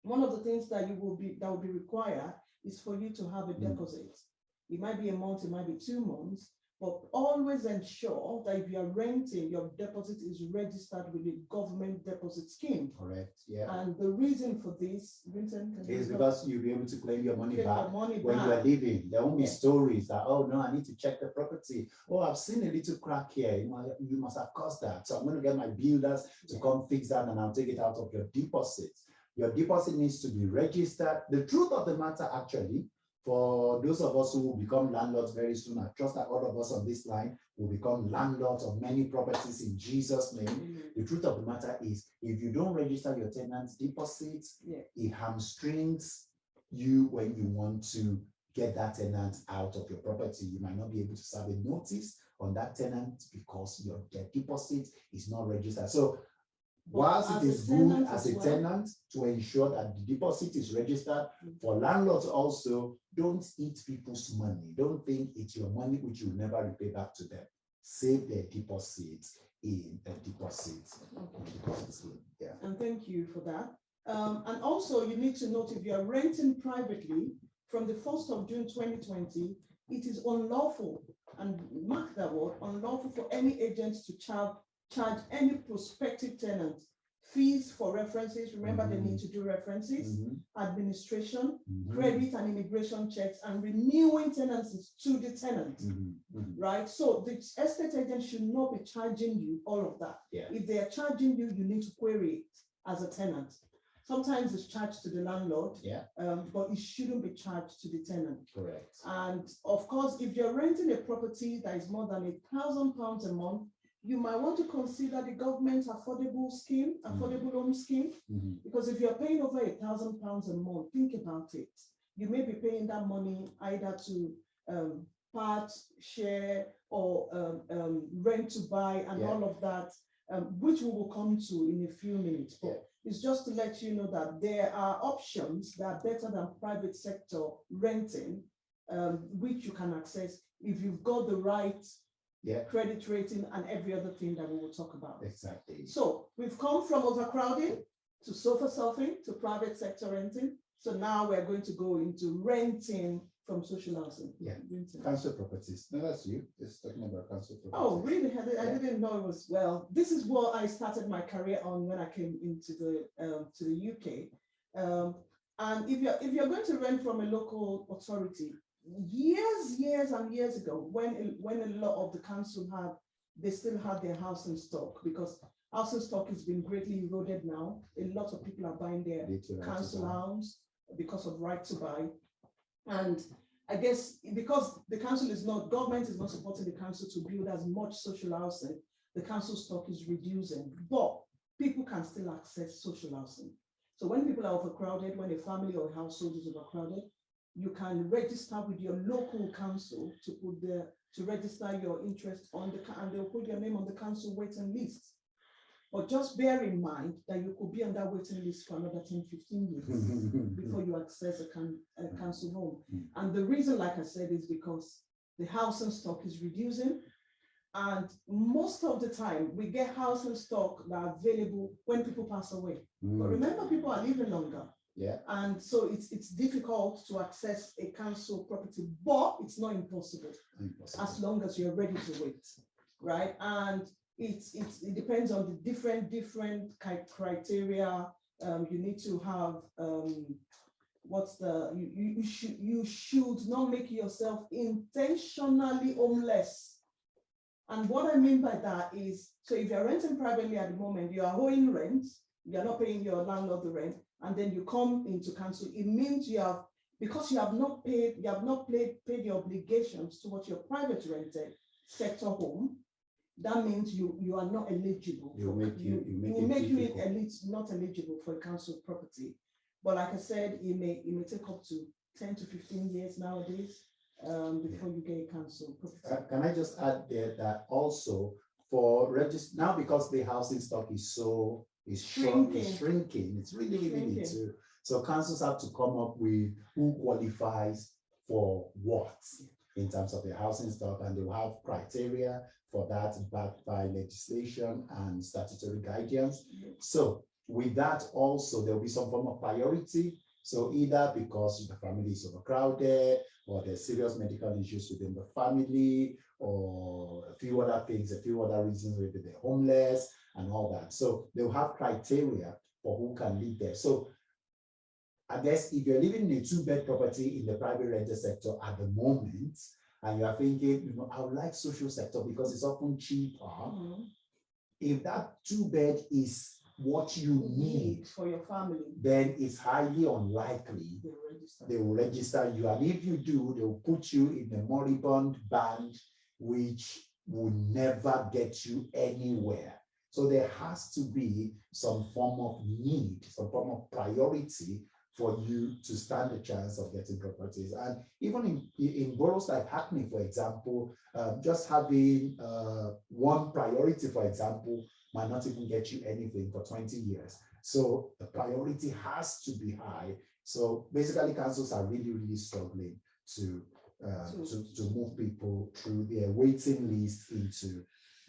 one of the things that will be required is for you to have a deposit. It might be a month, it might be 2 months, but always ensure that if you are renting, your deposit is registered with the government deposit scheme. Correct. Yeah. And the reason for this, Vincent, is because you'll be able to claim your money back when you are leaving. There won't be stories that, oh no, I need to check the property. Oh, I've seen a little crack here. You must have caused that. So I'm going to get my builders to come fix that, and I'll take it out of your deposit. Your deposit needs to be registered. The truth of the matter, actually, for those of us who will become landlords very soon, I trust that all of us on this line will become landlords of many properties in Jesus' name. The truth of the matter is, if you don't register your tenant's deposits, it hamstrings you when you want to get that tenant out of your property. You might not be able to serve a notice on that tenant because your deposit is not registered. So whilst it is good as a tenant to ensure that the deposit is registered, for landlords also, don't eat people's money. Don't think it's your money which you'll never repay back to them. Save their deposits in a deposit. Yeah. And thank you for that. And also you need to note, if you are renting privately, from the 1st of June 2020, it is unlawful, and mark that word, unlawful for any agent to charge any prospective tenant fees for references. Remember, they need to do references, administration, credit and immigration checks, and renewing tenancies to the tenant, right? So the estate agent should not be charging you all of that. If they are charging you, you need to query it as a tenant. Sometimes it's charged to the landlord, but it shouldn't be charged to the tenant. Correct. And of course, if you're renting a property that is more than £1,000 a month, you might want to consider the government affordable home scheme, because if you're paying over £1,000 a month, think about it. You may be paying that money either to part, share, or rent to buy, and all of that, which we will come to in a few minutes. But it's just to let you know that there are options that are better than private sector renting, which you can access if you've got the right credit rating and every other thing that we will talk about. Exactly. So we've come from overcrowding to sofa surfing to private sector renting. So now we're going to go into renting from social housing. Yeah. Renting. Council properties. No, that's you. Just talking about council properties. Oh, really? I didn't know it was, well, this is what I started my career on when I came into the UK. And if you're going to rent from a local authority, years and years ago, when a lot of the council they still had their housing stock, because housing stock has been greatly eroded now. A lot of people are buying their council house because of right to buy. And I guess because the government is not supporting the council to build as much social housing, the council stock is reducing, but people can still access social housing. So when people are overcrowded, when a family or a household is overcrowded, you can register with your local council to register your interest on and they'll put your name on the council waiting list. But just bear in mind that you could be on that waiting list for another 10, 15 years before you access a council home. And the reason, like I said, is because the housing stock is reducing. And most of the time, we get housing stock that are available when people pass away. But remember, people are living longer. Yeah. And so it's difficult to access a council property, but it's not impossible. As long as you're ready to wait, right? And it depends on the different criteria. You need to have you should not make yourself intentionally homeless. And what I mean by that is, so if you're renting privately at the moment, you are owing rent, you're not paying your landlord the rent, and then you come into council, it means because you have not paid your obligations towards your private rented sector home. That means you are not eligible. It will make you not eligible for a council property. But like I said, it may take up to 10 to 15 years nowadays before you get a council property. Can I just add there that also for now, because the housing stock is shrinking, it's really need to. So councils have to come up with who qualifies for what in terms of the housing stock, and they will have criteria for that backed by legislation and statutory guidance. So with that also, there will be some form of priority. So either because the family is overcrowded, or there's serious medical issues within the family, or a few other things, a few other reasons, maybe they're homeless and all that. So they'll have criteria for who can live there. So I guess if you're living in a 2-bed property in the private rental sector at the moment, and you're thinking, I would like social sector because it's often cheaper. If that 2-bed is what you need for your family, then it's highly unlikely they will register you. And if you do, they will put you in a moribund band, which will never get you anywhere. So there has to be some form of need, some form of priority for you to stand a chance of getting properties. And even in boroughs like Hackney, for example, just having one priority, for example, might not even get you anything for 20 years. So the priority has to be high. So basically, councils are really struggling to move people through their waiting list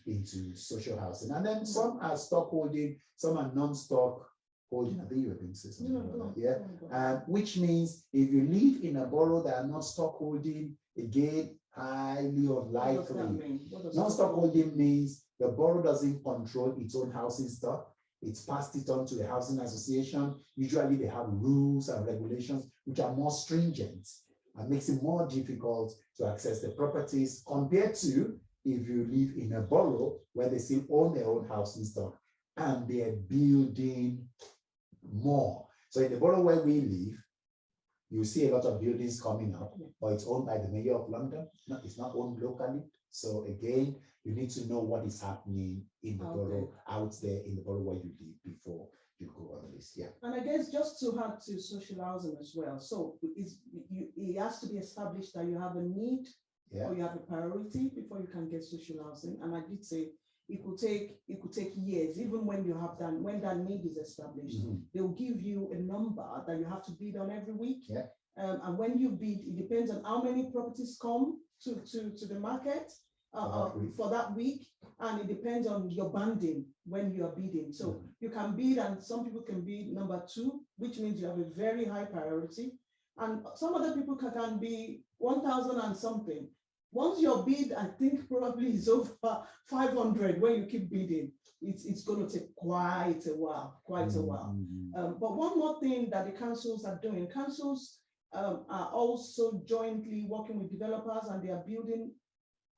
into social housing. And then some are stock holding, some are non-stock holding. I think you were going to say something about that. Yeah. Which means if you live in a borough that are not stock holding, again, highly unlikely. Non-stock holding means the borough doesn't control its own housing stock. It's passed it on to the housing association. Usually they have rules and regulations which are more stringent and makes it more difficult to access the properties compared to if you live in a borough where they still own their own housing stock and they're building more. So in the borough where we live, you see a lot of buildings coming up, but it's owned by the Mayor of London. It's not owned locally. So again, you need to know what is happening in the borough, out there in the borough where you live before you go on the list. Yeah. And I guess just to add to social housing as well. So it has to be established that you have a need or you have a priority before you can get social housing. And I did say it could take years, even when you have that, when that need is established, they will give you a number that you have to bid on every week. Yeah. And when you bid, it depends on how many properties come to the market for that week, and it depends on your banding when you are bidding. So you can bid, and some people can bid number 2, which means you have a very high priority. And some other people can be 1,000 and something. Once your bid, I think probably is over 500 when you keep bidding, it's going to take quite a while. But one more thing that the councils are doing, councils are also jointly working with developers, and they are building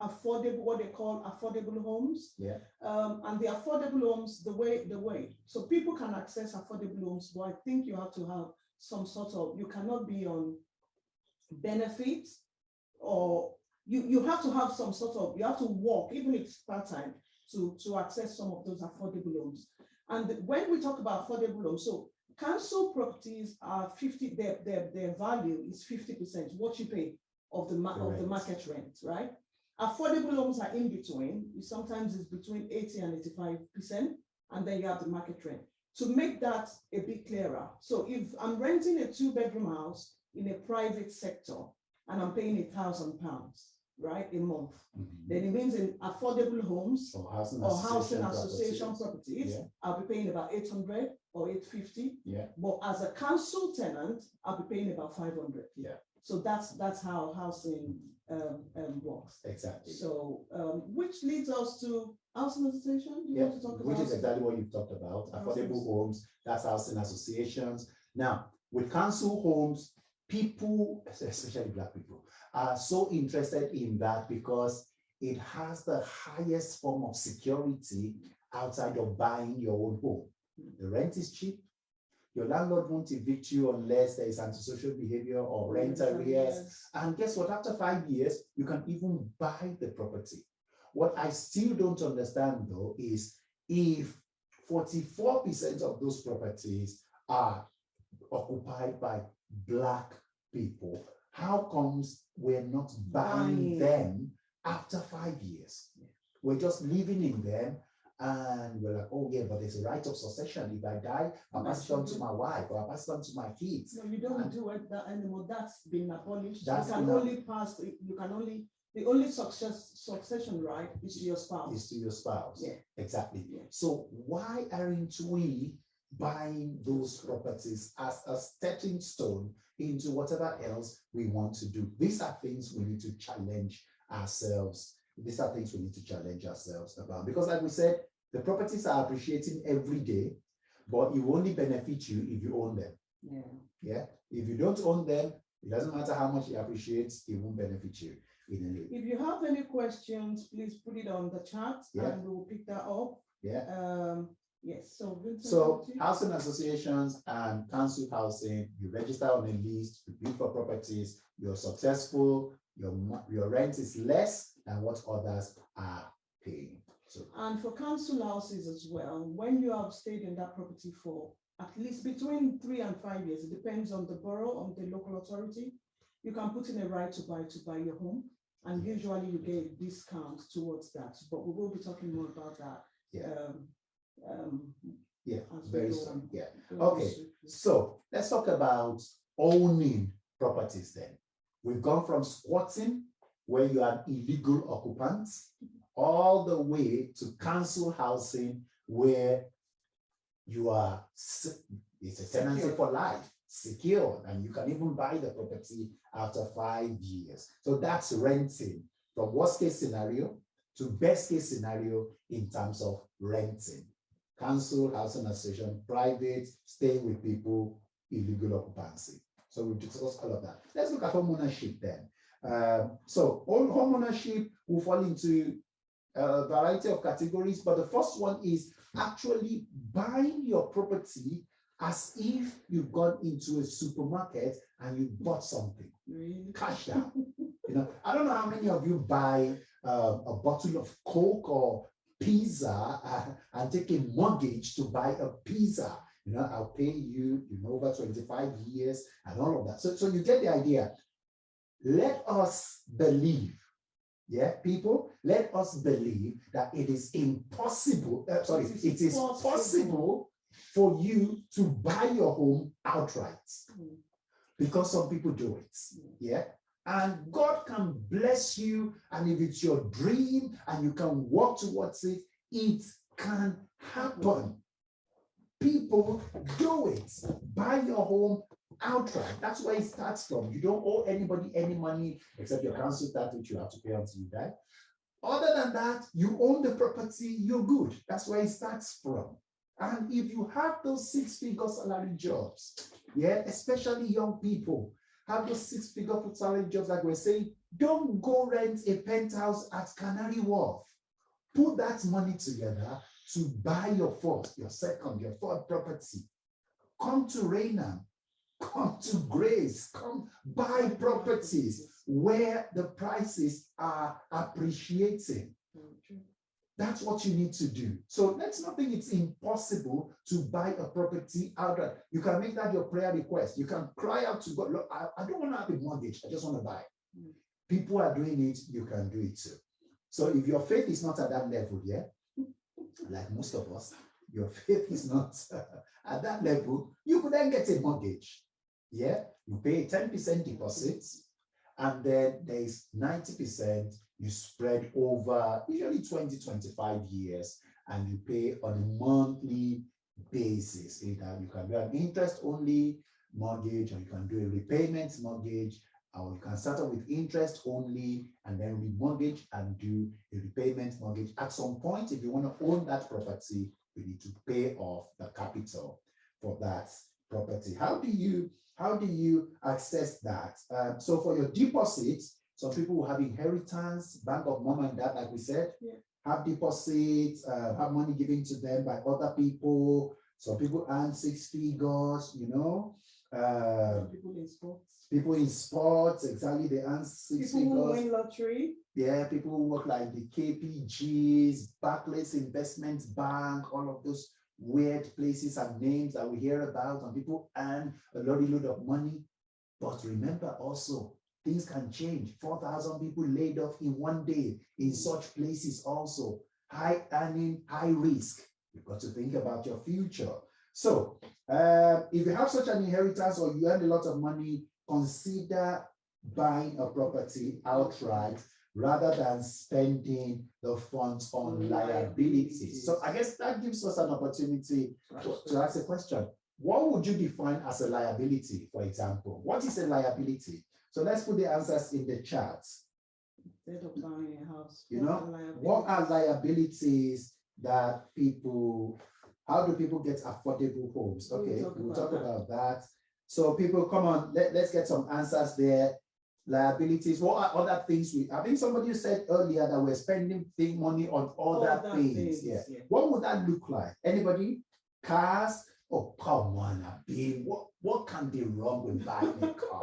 affordable, what they call affordable homes. And the affordable homes, the way, so people can access affordable homes, but I think you have to have some sort of, you cannot be on benefits, or you have to have some sort of, you have to work, even if it's part-time, to access some of those affordable homes. And when we talk about affordable homes, so council properties are 50, their value is 50%, what you pay of the market rent, right? Affordable homes are in between. Sometimes it's between 80 and 85%, and then you have the market rent. To make that a bit clearer, so if I'm renting a 2-bedroom house in a private sector and I'm paying £1,000, right, a month, then it means in affordable homes or housing association properties, I'll be paying about 800 or 850. But as a council tenant, I'll be paying about 500. So that's how housing works. Exactly. So which leads us to housing association. You want to talk about which is exactly what you've talked about. Affordable homes, that's housing associations. Now, with council homes, people, especially Black people, are so interested in that because it has the highest form of security outside of buying your own home. The rent is cheap. Your landlord won't evict you unless there is antisocial behavior or rent arrears. And guess what? After 5 years, you can even buy the property. What I still don't understand, though, is if 44% of those properties are occupied by Black people, how comes we're not buying them after 5 years? We're just living in them. And we're like, oh yeah, but there's a right of succession. If I die, I'll pass it on to my wife, or I'll pass it on to my kids. No, you don't do it that anymore. That's been abolished. The only succession right is to your spouse. Is to your spouse. Exactly. So why aren't we buying those properties as a stepping stone into whatever else we want to do? These are things we need to challenge ourselves. These are things we need to challenge ourselves about, because like we said, the properties are appreciating every day, but it will only benefit you if you own them. If you don't own them, it doesn't matter how much it appreciates, it won't benefit you in any way. If you have any questions, please put it on the chat and we will pick that up. Yes. So Vincent, so housing associations and council housing, you register on a list, you bid for properties, you're successful, your rent is less than what others are paying. So, and for council houses as well, when you have stayed in that property for at least between 3 and 5 years, it depends on the borough, on the local authority, you can put in a right to buy your home, and usually you get discounts towards that. But we will be talking more about that. Very soon. Okay, so let's talk about owning properties then. We've gone from squatting, where you are illegal occupants, all the way to council housing, where you are, it's a tenancy for life, secure, and you can even buy the property after 5 years. So that's renting, from worst case scenario to best case scenario in terms of renting. Council, housing association, private, staying with people, illegal occupancy. So we've discussed all of that. Let's look at homeownership then. So homeownership will fall into a variety of categories, but the first one is actually buying your property as if you've gone into a supermarket and you bought something, cash down. I don't know how many of you buy a bottle of Coke or pizza and take a mortgage to buy a pizza. I'll pay you, over 25 years and all of that. So you get the idea. Let us believe, people, let us believe that it is impossible, it is possible for you to buy your home outright, because some people do it, and God can bless you, and if it's your dream and you can work towards it, it can happen. people do it. Buy your home outright. That's where it starts from. You don't owe anybody any money except your council tax, which you have to pay until you die. Other than that, you own the property, you're good. That's where it starts from. And if you have those six-figure salary jobs, yeah, especially young people, have those six-figure salary jobs, like we're saying, don't go rent a penthouse at Canary Wharf. Put that money together to buy your first, your second, your third property. Come to Raynham, come to Grace, come buy properties where the prices are appreciating. That's what you need to do. So let's not think it's impossible to buy a property outright. You can make that your prayer request. You can cry out to God, look, I don't want to have a mortgage. I just want to buy. People are doing it. You can do it too. So if your faith is not at that level, yeah, like most of us, your faith is not at that level, you could then get a mortgage. Yeah, you pay 10% deposit, and then there is 90% you spread over usually 20-25 years, and you pay on a monthly basis. Either you can do an interest-only mortgage, or you can do a repayment mortgage, or you can start off with interest only and then remortgage and do a repayment mortgage. At some point, if you want to own that property, you need to pay off the capital for that property. How do you access that? So for your deposits, some people will have inheritance, bank of mom and dad, like we said, have deposits, have money given to them by other people. Some people earn six figures, you know. People in sports. People in sports, exactly, they earn six figures. People who win lottery. Yeah, people who work like the KPGs, Barclays Investment Bank, all of those weird places and names that we hear about, and people earn a load of money. But remember also, things can change. 4,000 people laid off in one day in such places also. High earning, high risk. You've got to think about your future. So if you have such an inheritance or you earn a lot of money, consider buying a property outright rather than spending the funds on liabilities. So I guess that gives us an opportunity to ask a question. What would you define as a liability, for example? What is a liability? So let's put the answers in the chat. Instead of buying a house, you know, what are liabilities that people, how do people get affordable homes? Okay, we'll talk about that. So people, come on, let's get some answers there. Liabilities, what are other things I think somebody said earlier that we're spending big money on other things. Yeah. What would that look like? Anybody? Cars? Oh, come on, Abi. What can be wrong with buying a car?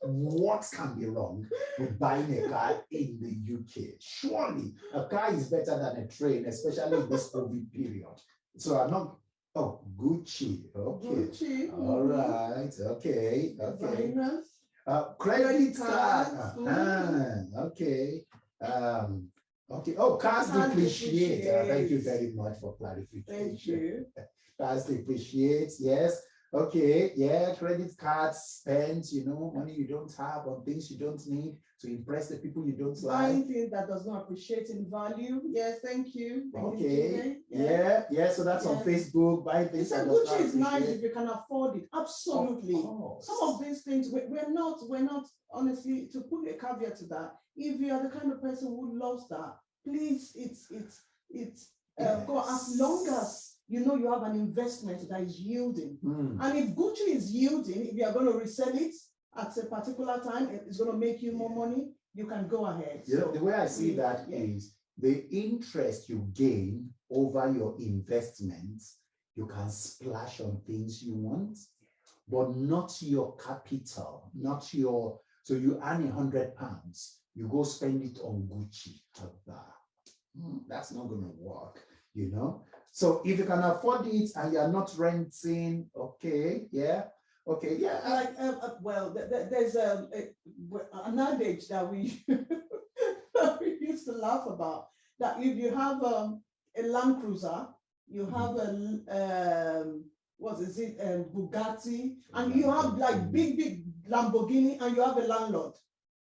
What can be wrong with buying a car in the UK? Surely a car is better than a train, especially in this COVID period. So I'm not, oh, Gucci. Okay. Gucci. All right. Okay. Okay. Credit card. Okay. Okay. Oh, cars depreciate. Thank you very much for clarification. Thank you. Cars depreciate. Yes. Okay. Yeah. Credit cards spent, you know, money you don't have on things you don't need to impress the people you don't like. Buying things that does not appreciate in value. Yes. Thank you. Okay. Yeah. So that's on Facebook. Buying things that does not Gucci is nice if you can afford it. Absolutely. Some of these things we're not honestly, to put a caveat to that. If you are the kind of person who loves that, please, go as long as you know you have an investment that is yielding. And if Gucci is yielding, if you are going to resell it at a particular time, it's going to make you more money, you can go ahead. You know, the way I see that is the interest you gain over your investments, you can splash on things you want, but not your capital, not your, so you earn £100, you go spend it on Gucci. That's not going to work, you know? So if you can afford it and you're not renting, okay, yeah. Like, well, there's an adage that we, we used to laugh about, that if you have a Land Cruiser, you have a, Bugatti, and you have like big Lamborghini, and you have a landlord,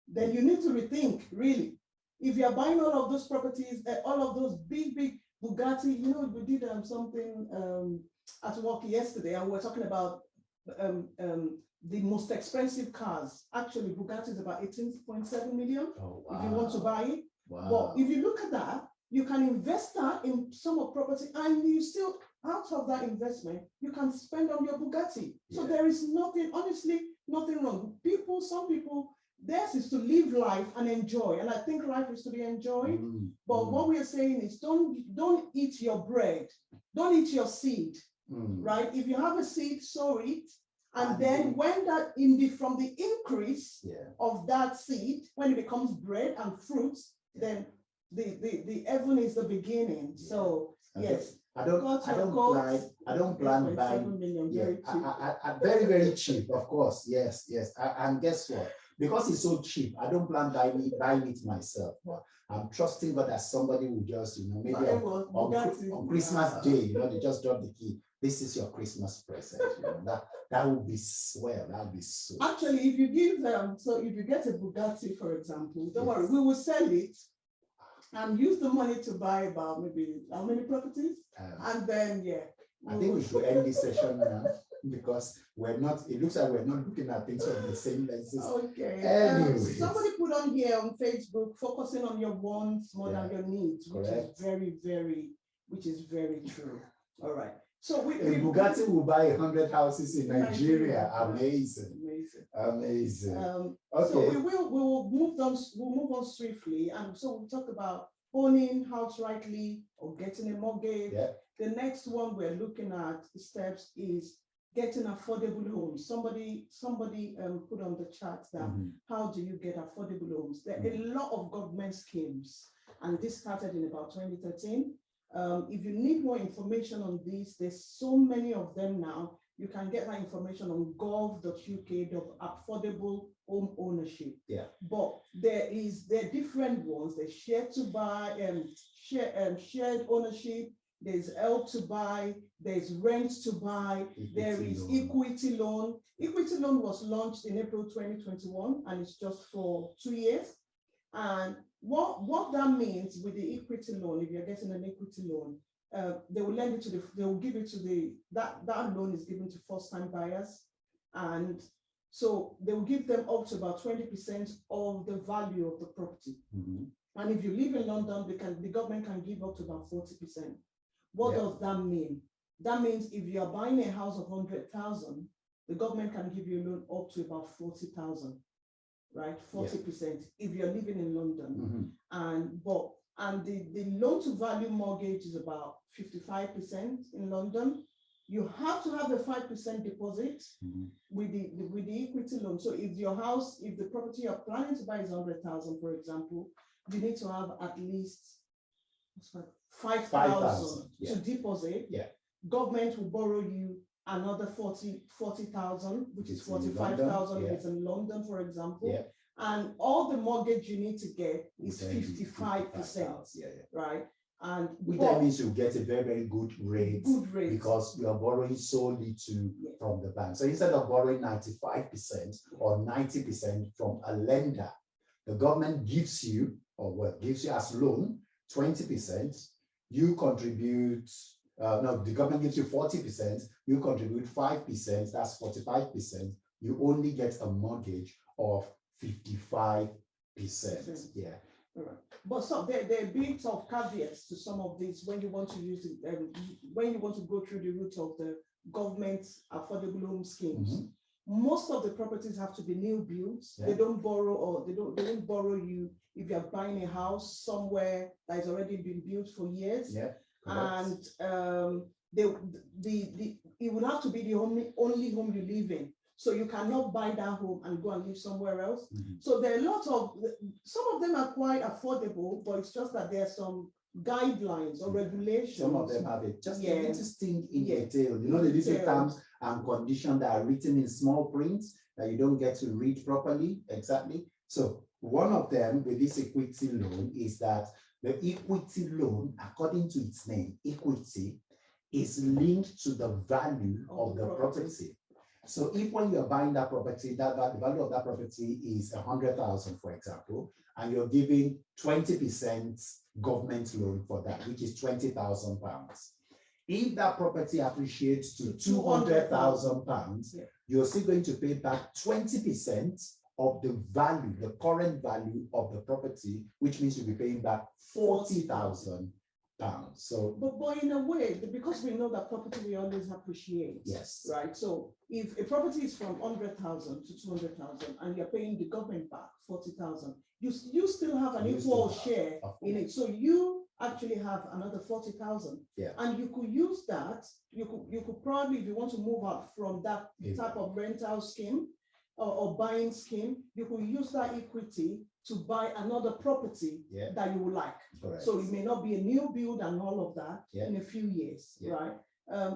then you need to rethink, really. If you're buying all of those properties, all of those big Bugatti, you know, we did something, at work yesterday, and we were talking about the most expensive cars. Actually, Bugatti is about 18.7 million. Oh, wow. If you want to buy it. Wow. But if you look at that, you can invest that in some of property, and you still, out of that investment, you can spend on your Bugatti. So there is nothing, honestly, nothing wrong. Some people, theirs is to live life and enjoy. And I think life is to be enjoyed. But what we are saying is don't eat your bread. Don't eat your seed, right? If you have a seed, sow it. And then when that from the increase of that seed, when it becomes bread and fruits, then the heaven is the beginning. So yes. I don't plan buying. Very, very cheap, of course. Yes. And guess what? Because it's so cheap, I don't plan buying it myself. But I'm trusting God that somebody will just, maybe on Christmas Day, they just drop the key. This is your Christmas present. That would be swell. That would be so. Actually, if you give them, so if you get a Bugatti, for example, don't worry, we will sell it and use the money to buy about maybe how many properties, and then I think we should end this session now because it looks like we're not looking at things from the same lenses. Okay. Anyways. Somebody put on here on Facebook, focusing on your wants more than your needs, which is very true. All right. So Bugatti will buy 100 houses in Nigeria. Amazing. Okay. So we'll move on swiftly, and so we'll talk about owning outrightly or getting a mortgage. The next one we're looking at steps is getting affordable homes. Somebody put on the chat that how do you get affordable homes? There are a lot of government schemes, and this started in about 2013. If you need more information on this, there's so many of them now. You can get that information on gov.uk.affordable home ownership. But there are different ones. There's shared to buy, shared ownership. There's help to buy. There's rent to buy. There is equity loan. Equity loan was launched in April 2021, and it's just for 2 years. And what that means with the equity loan, if you're getting an equity loan, they will lend it they will give it to that loan is given to first-time buyers. And so they will give them up to about 20% of the value of the property. And if you live in London, the government can give up to about 40%. What does that mean? That means if you are buying a house of 100,000, the government can give you a loan up to about 40,000. Right, 40% if you're living in London. And the loan to value mortgage is about 55% in London. You have to have a 5% deposit with the equity loan. So if the property you're planning to buy is 100,000, for example, you need to have at least 5,000 to deposit. Government will borrow you another 40,000, which is 45,000 if it's in London, for example. And all the mortgage you need to get is 55%, right? And which that means you get a very, very good rate because you are borrowing so little from the bank. So instead of borrowing 95% or 90% from a lender, the government gives you, gives you as loan 20%. You contribute. No, the government gives you 40%, you contribute 5%, that's 45%. You only get a mortgage of 55%. Right. But so there are bits of caveats to some of these when you want to use it, when you want to go through the route of the government affordable home schemes. Most of the properties have to be new builds. They don't borrow, or they don't borrow you if you're buying a house somewhere that has already been built for years. And it would have to be the only home you live in. So you cannot buy that home and go and live somewhere else. So there are lots of, some of them are quite affordable, but it's just that there are some guidelines or regulations. Some of them have it. Just a little thing in detail. The little terms and conditions that are written in small print that you don't get to read properly. Exactly. So one of them with this equity loan is that the equity loan, according to its name, equity, is linked to the value of the property. So if when you're buying that property, the value of that property is 100,000, for example, and you're giving 20% government loan for that, which is £20,000. If that property appreciates to £200,000, you're still going to pay back 20% of the value, the current value of the property, which means you'll be paying back £40,000. So, but in a way, because we know that property will always appreciate. Yes. Right. So if a property is from 100,000 to 200,000, and you're paying the government back 40,000, you still have an equal share in it. So you actually have another 40,000. Yeah. And you could use that. You could probably, if you want to move out from that type of rental scheme or buying scheme, you could use that equity to buy another property that you would like. Correct. So it may not be a new build and all of that in a few years, right?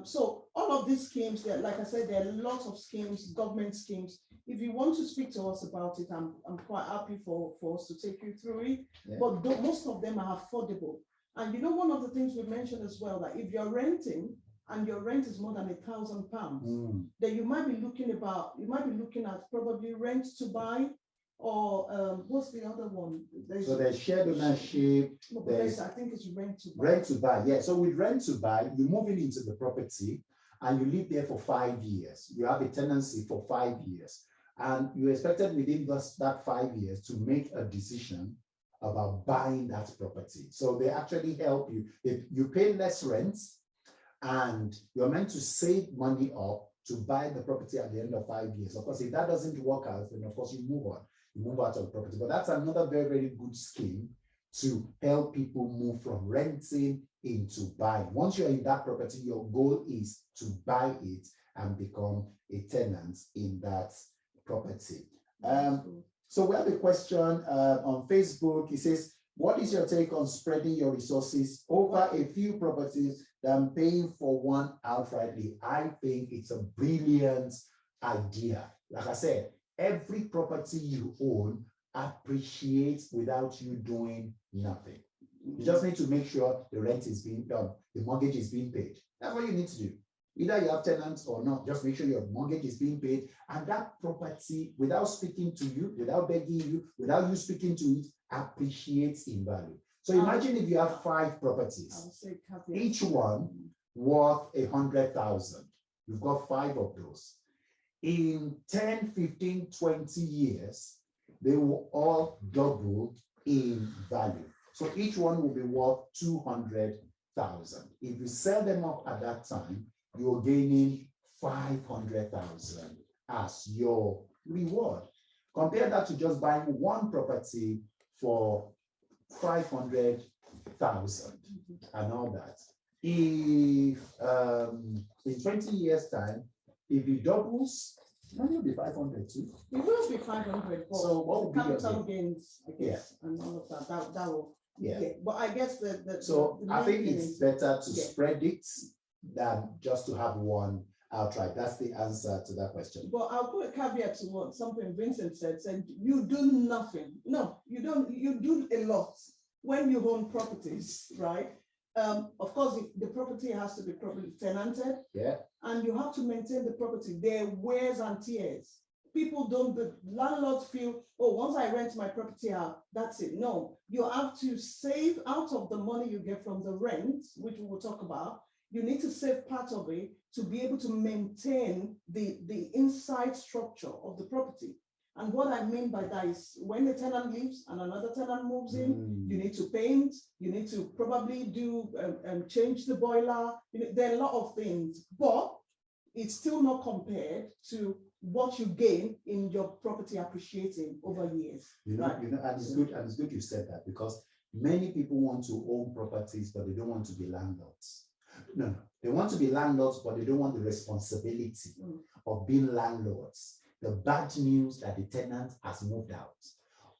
So all of these schemes, like I said, there are lots of schemes, government schemes. If you want to speak to us about it, I'm quite happy for us to take you through it. Yeah. But most of them are affordable. And you know, one of the things we mentioned as well, that if you're renting and your rent is more than £1,000, then you might be looking at probably rent to buy. Or what's the other one? There's shared ownership. I think it's rent to buy. Rent to buy, yeah. So with rent to buy, you're moving into the property and you live there for 5 years. You have a tenancy for 5 years. And you're expected within that 5 years to make a decision about buying that property. So they actually help you. If you pay less rent and you're meant to save money up to buy the property at the end of 5 years. Of course, if that doesn't work out, then of course you move on. You move out of the property. But that's another very, very good scheme to help people move from renting into buying. Once you're in that property, your goal is to buy it and become a tenant in that property. So we have a question on Facebook. It says, what is your take on spreading your resources over a few properties than paying for one outrightly? I think it's a brilliant idea. Like I said, every property you own appreciates without you doing nothing. You just need to make sure the rent is being done, the mortgage is being paid. That's what you need to do. Either you have tenants or not, just make sure your mortgage is being paid, and that property, without speaking to you, without begging you, without you speaking to it, appreciates in value. So imagine if you have 5 properties, each one worth 100,000. You've got 5 of those. In 10, 15, 20 years, they will all double in value. So each one will be worth 200,000. If you sell them up at that time, you're gaining 500,000 as your reward. Compare that to just buying one property for 500,000 and all that. If in 20 years' time, if it doubles, it will be 500 too. It will be 500. So what will be capital gains, I guess, and all of that. That will. Yeah. But I guess so I think it's better to spread it than just to have one outright. That's the answer to that question. But I'll put a caveat to what something Vincent said you do nothing. No, you don't. You do a lot when you own properties, right? Of course, the property has to be properly tenanted. Yeah. And you have to maintain the property. There are wears and tears. People the landlords feel, oh, once I rent my property out, that's it. No, you have to save out of the money you get from the rent, which we will talk about. You need to save part of it to be able to maintain the inside structure of the property. And what I mean by that is when the tenant leaves and another tenant moves in, you need to paint, you need to probably do change the boiler. There are a lot of things, but it's still not compared to what you gain in your property appreciating over years. And it's good you said that, because many people want to own properties, but they don't want to be landlords. No, they want to be landlords, but they don't want the responsibility of being landlords. The bad news that the tenant has moved out,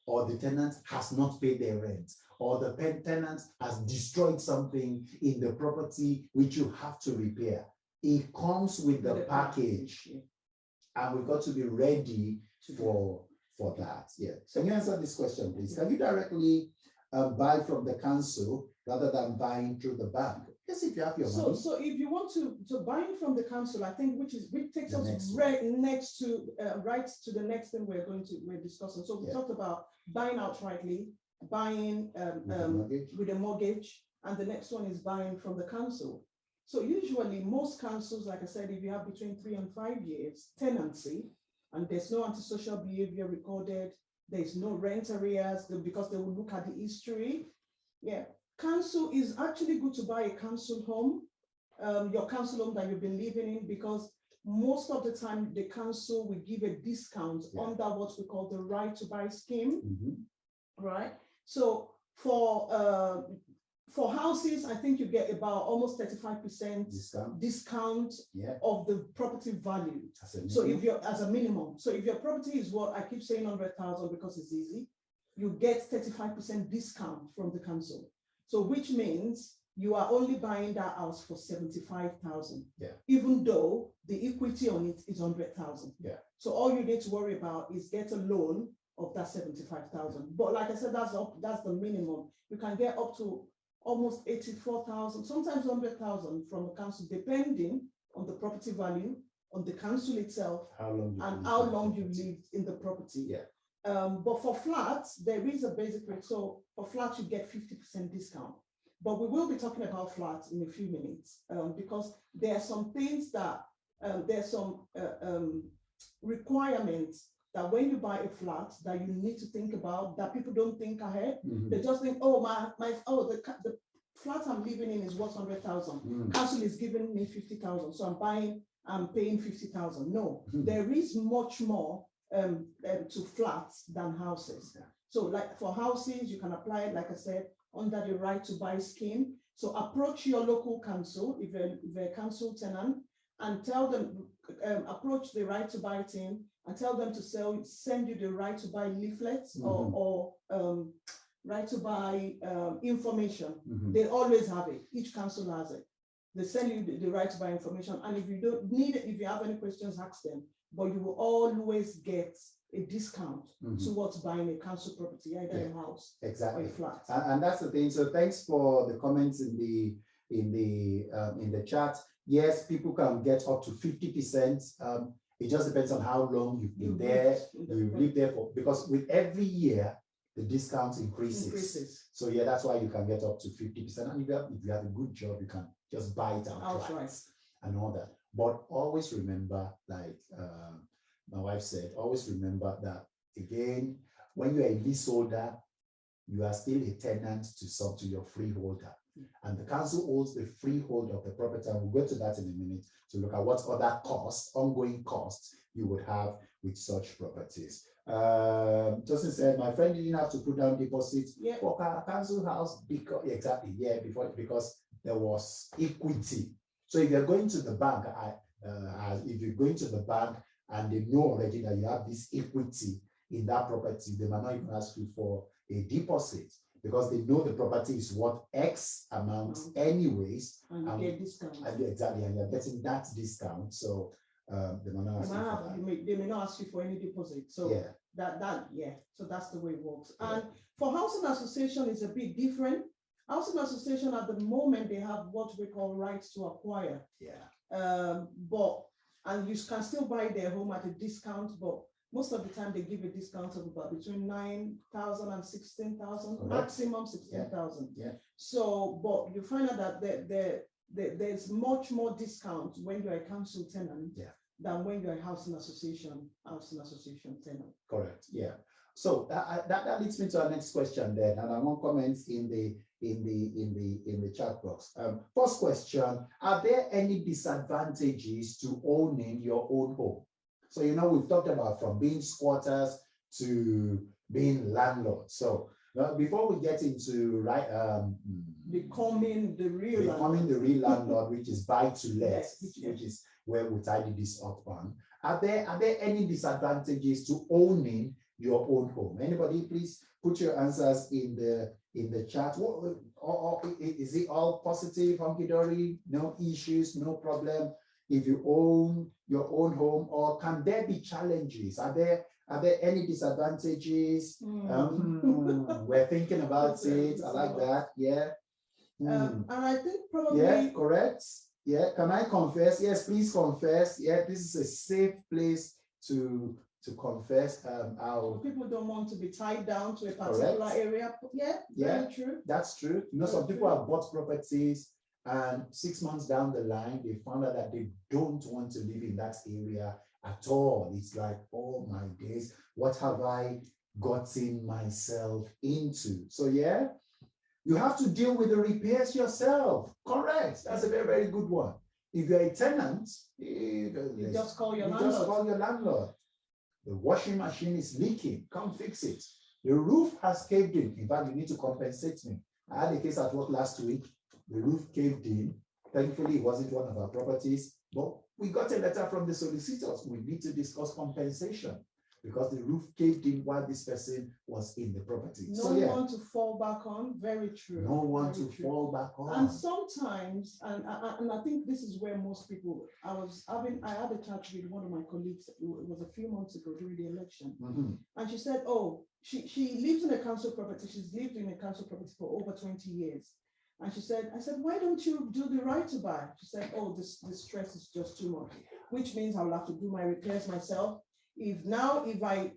or the tenant has not paid their rent, or the tenant has destroyed something in the property which you have to repair. It comes with the package, and we've got to be ready for that. Yeah. So can you answer this question, please? Can you directly buy from the council rather than buying through the bank? Yes, if you have your money. So if you want to buy from the council, I think which takes us right to the next thing we're discussing. So we talked about buying outrightly, buying with a mortgage, and the next one is buying from the council. So usually most councils, like I said, if you have between 3 and 5 years tenancy, and there's no antisocial behavior recorded, there's no rent arrears, because they will look at the history. Yeah, council is actually good to buy a council home, your council home that you've been living in, because most of the time the council will give a discount under what we call the right to buy scheme, right? So for houses, I think you get about almost 35% discount of the property value. So if you're as a minimum, so if your property is what I keep saying 100,000 because it's easy, you get 35% discount from the council. So which means you are only buying that house for 75,000. Even though the equity on it is 100,000. So all you need to worry about is get a loan of that 75,000. But like I said, that's the minimum. You can get up to almost 84,000, sometimes 100,000 from the council, depending on the property value, on the council itself, how long you lived in the property. But for flats, there is a basic rate. So for flats, you get 50% discount. But we will be talking about flats in a few minutes, because there are some things that, there's some requirements that when you buy a flat that you need to think about, that people don't think ahead. They just think, oh, the flat I'm living in is worth 100,000. Council is giving me 50,000, so I'm paying 50,000. No, there is much more to flats than houses. So like for houses, you can apply it, like I said, under the right to buy scheme. So approach your local council, if you're a council tenant, and tell them, approach the right to buy team and tell them to send you the right to buy leaflets or right to buy information. They always have it. Each council has it. They send you the right to buy information. And if you don't need it, if you have any questions, ask them. But you will always get a discount towards buying a council property, either a house or a flat. And that's the thing. So thanks for the comments in the chat. Yes, people can get up to 50%. It just depends on how long you've been there. You live there for, because with every year the discount increases. So yeah, that's why you can get up to 50%. And if you have a good job, you can just buy it outright and all that. But always remember, like my wife said, always remember that, again, when you're a leaseholder, you are still a tenant to your freeholder. And the council owns the freehold of the property. And we'll go to that in a minute to look at what other costs, ongoing costs, you would have with such properties. Justin said, my friend didn't have to put down deposits for a council house because because there was equity. So if you're going to the bank, and they know already that you have this equity in that property, they might not even ask you for a deposit because they know the property is worth X amount anyways. And you get discount. And you're getting that discount. So they might not ask you for that. They may not ask you for any deposit. So so that's the way it works. And for housing association, is a bit different. Housing association at the moment, they have what we call rights to acquire. And you can still buy their home at a discount, but most of the time they give a discount of about between 9,000 and 16,000, maximum 16,000. So, but you find out that there's much more discount when you're a council tenant than when you're a housing association tenant. Correct. Yeah. So that leads me to our next question then, and I want comments in the chat box. First question: are there any disadvantages to owning your own home? So we've talked about from being squatters to being landlords. So before we get into becoming the real landlord, which is buy to let, which is where we tidy this up on. Are there any disadvantages to owning your own home? Anybody, please put your answers in the chat. Or is it all positive, hunky-dory, no issues, no problem if you own your own home? Or can there be challenges? Are there any disadvantages? We're thinking about it. I like that. And I think probably correct. Can I confess? Yes, please confess. This is a safe place to confess. People don't want to be tied down to a particular area. Very true. That's true. Some people have bought properties And 6 months down the line, they found out that they don't want to live in that area at all. It's like, oh my days, what have I gotten myself into? So yeah, you have to deal with the repairs yourself. Correct. That's a very, very good one. If you're a tenant, you just call your landlord. Just call your landlord. The washing machine is leaking. Come fix it. The roof has caved in. In fact, you need to compensate me. I had a case at work last week. The roof caved in. Thankfully, it wasn't one of our properties, but we got a letter from the solicitors. We need to discuss compensation because the roof caved in while this person was in the property. No one to fall back on. Very true. No one to fall back on. And sometimes, and I think this is where most people, I had a chat with one of my colleagues, it was a few months ago during the election. And she said, oh, she lives in a council property. She's lived in a council property for over 20 years. And I said, why don't you do the right to buy? She said, oh, this stress is just too much, which means I will have to do my repairs myself. If I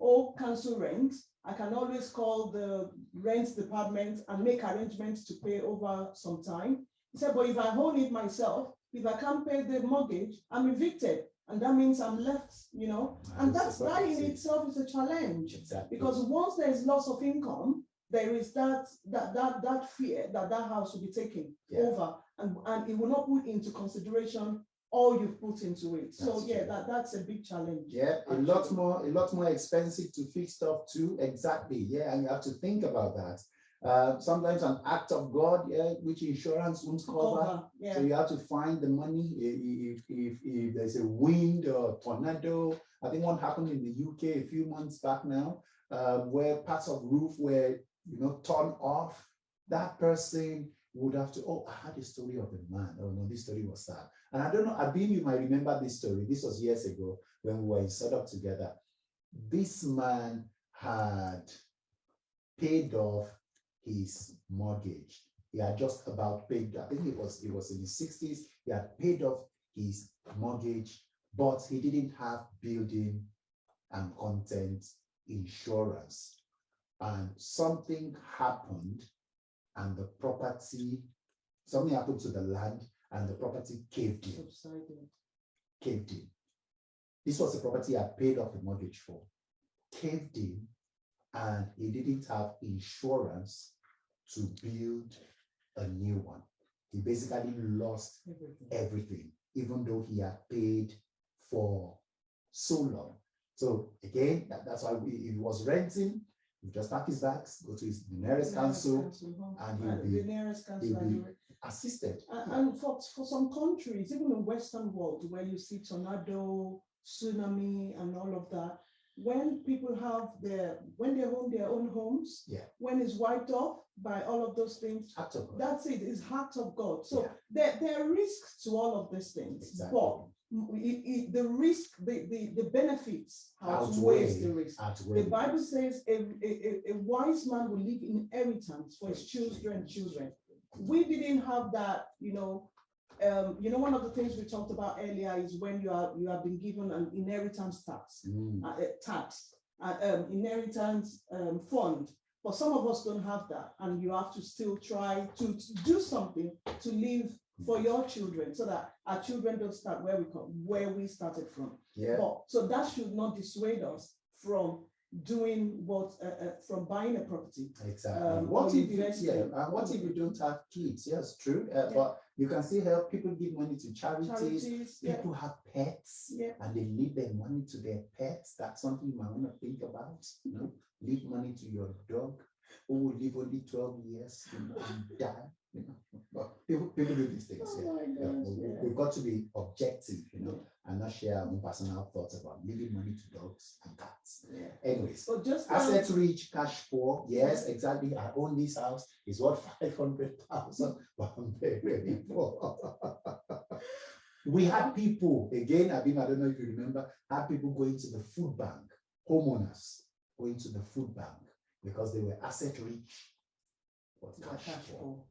owe council rent, I can always call the rent department and make arrangements to pay over some time. He said, but if I own it myself, if I can't pay the mortgage, I'm evicted. And that means I'm left, and that in itself is a challenge. Exactly. Because once there is loss of income, there is that fear that house will be taken over, and it will not put into consideration all you've put into it. So that's a big challenge. Yeah, a lot more expensive to fix stuff too. Exactly. Yeah, and you have to think about that. Sometimes an act of God, which insurance won't cover. Yeah. So you have to find the money if there's a wind or tornado. I think one happened in the UK a few months back now, where parts of roof were torn off. That person would have to, I had a story of a man. Oh no, this story was sad. And I don't know, Abim, you might remember this story. This was years ago when we were in setup together. This man had paid off his mortgage. He had just about paid, I think it was in his 60s. He had paid off his mortgage, but he didn't have building and content insurance. And something happened, and something happened to the land, and the property caved in. Caved in. This was the property I paid off the mortgage for. Caved in, and he didn't have insurance to build a new one. He basically lost everything, even though he had paid for so long. So again, that's why if he was renting, he just pack his bags, go to the nearest council, and he'll be assisted. And for some countries, even in the Western world, where you see tornado, tsunami, and all of that, when people when they own their own homes, when it's wiped off by all of those things, that's it. It's heart of God. So there are risks to all of these things, but the risk, the benefits outweighs the risk. The Bible says a wise man will leave inheritance for his children. We didn't have that, one of the things we talked about earlier is when you have been given an inheritance inheritance fund. But some of us don't have that, and you have to still try to do something to leave for your children, so that our children don't start where we started from. Yeah. So that should not dissuade us from doing from buying a property. Exactly. What if you don't have kids? Yes, true. But you can still help people give money to charities. People have pets, and they leave their money to their pets. That's something you might want to think about. Leave money to your dog, who will live only 12 years and die. But people do these things. We've got to be objective, and not share our own personal thoughts about leaving money to dogs and cats. Anyways, so just asset rich, cash poor. Yes, exactly. I own this house. It's worth 500,000, but I'm very, very poor. We had people, again, I don't know if you remember, had people going to the food bank, homeowners going to the food bank because they were asset rich, but cash poor.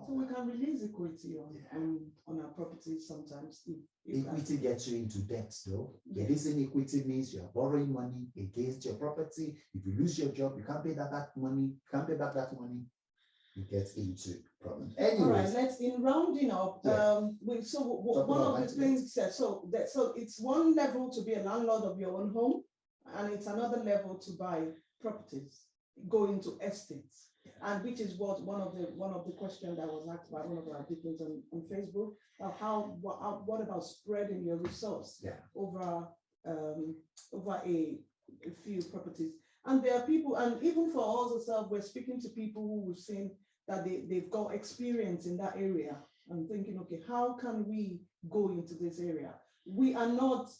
So we can release equity on our properties sometimes. Equity gets you into debt, though. Releasing equity means you are borrowing money against your property. If you lose your job, you can't pay that back money. you get into problems. All right, Anyways, let's in rounding up. Yeah. One of the things said so it's one level to be a landlord of your own home, and it's another level to buy properties, go into estates, and which is what one of the questions that was asked by one of our victims on Facebook. What about spreading your resource over a few properties? And there are people, and even for us ourselves, we're speaking to people who we've seen that they've got experience in that area and thinking, okay, how can we go into this area? We are not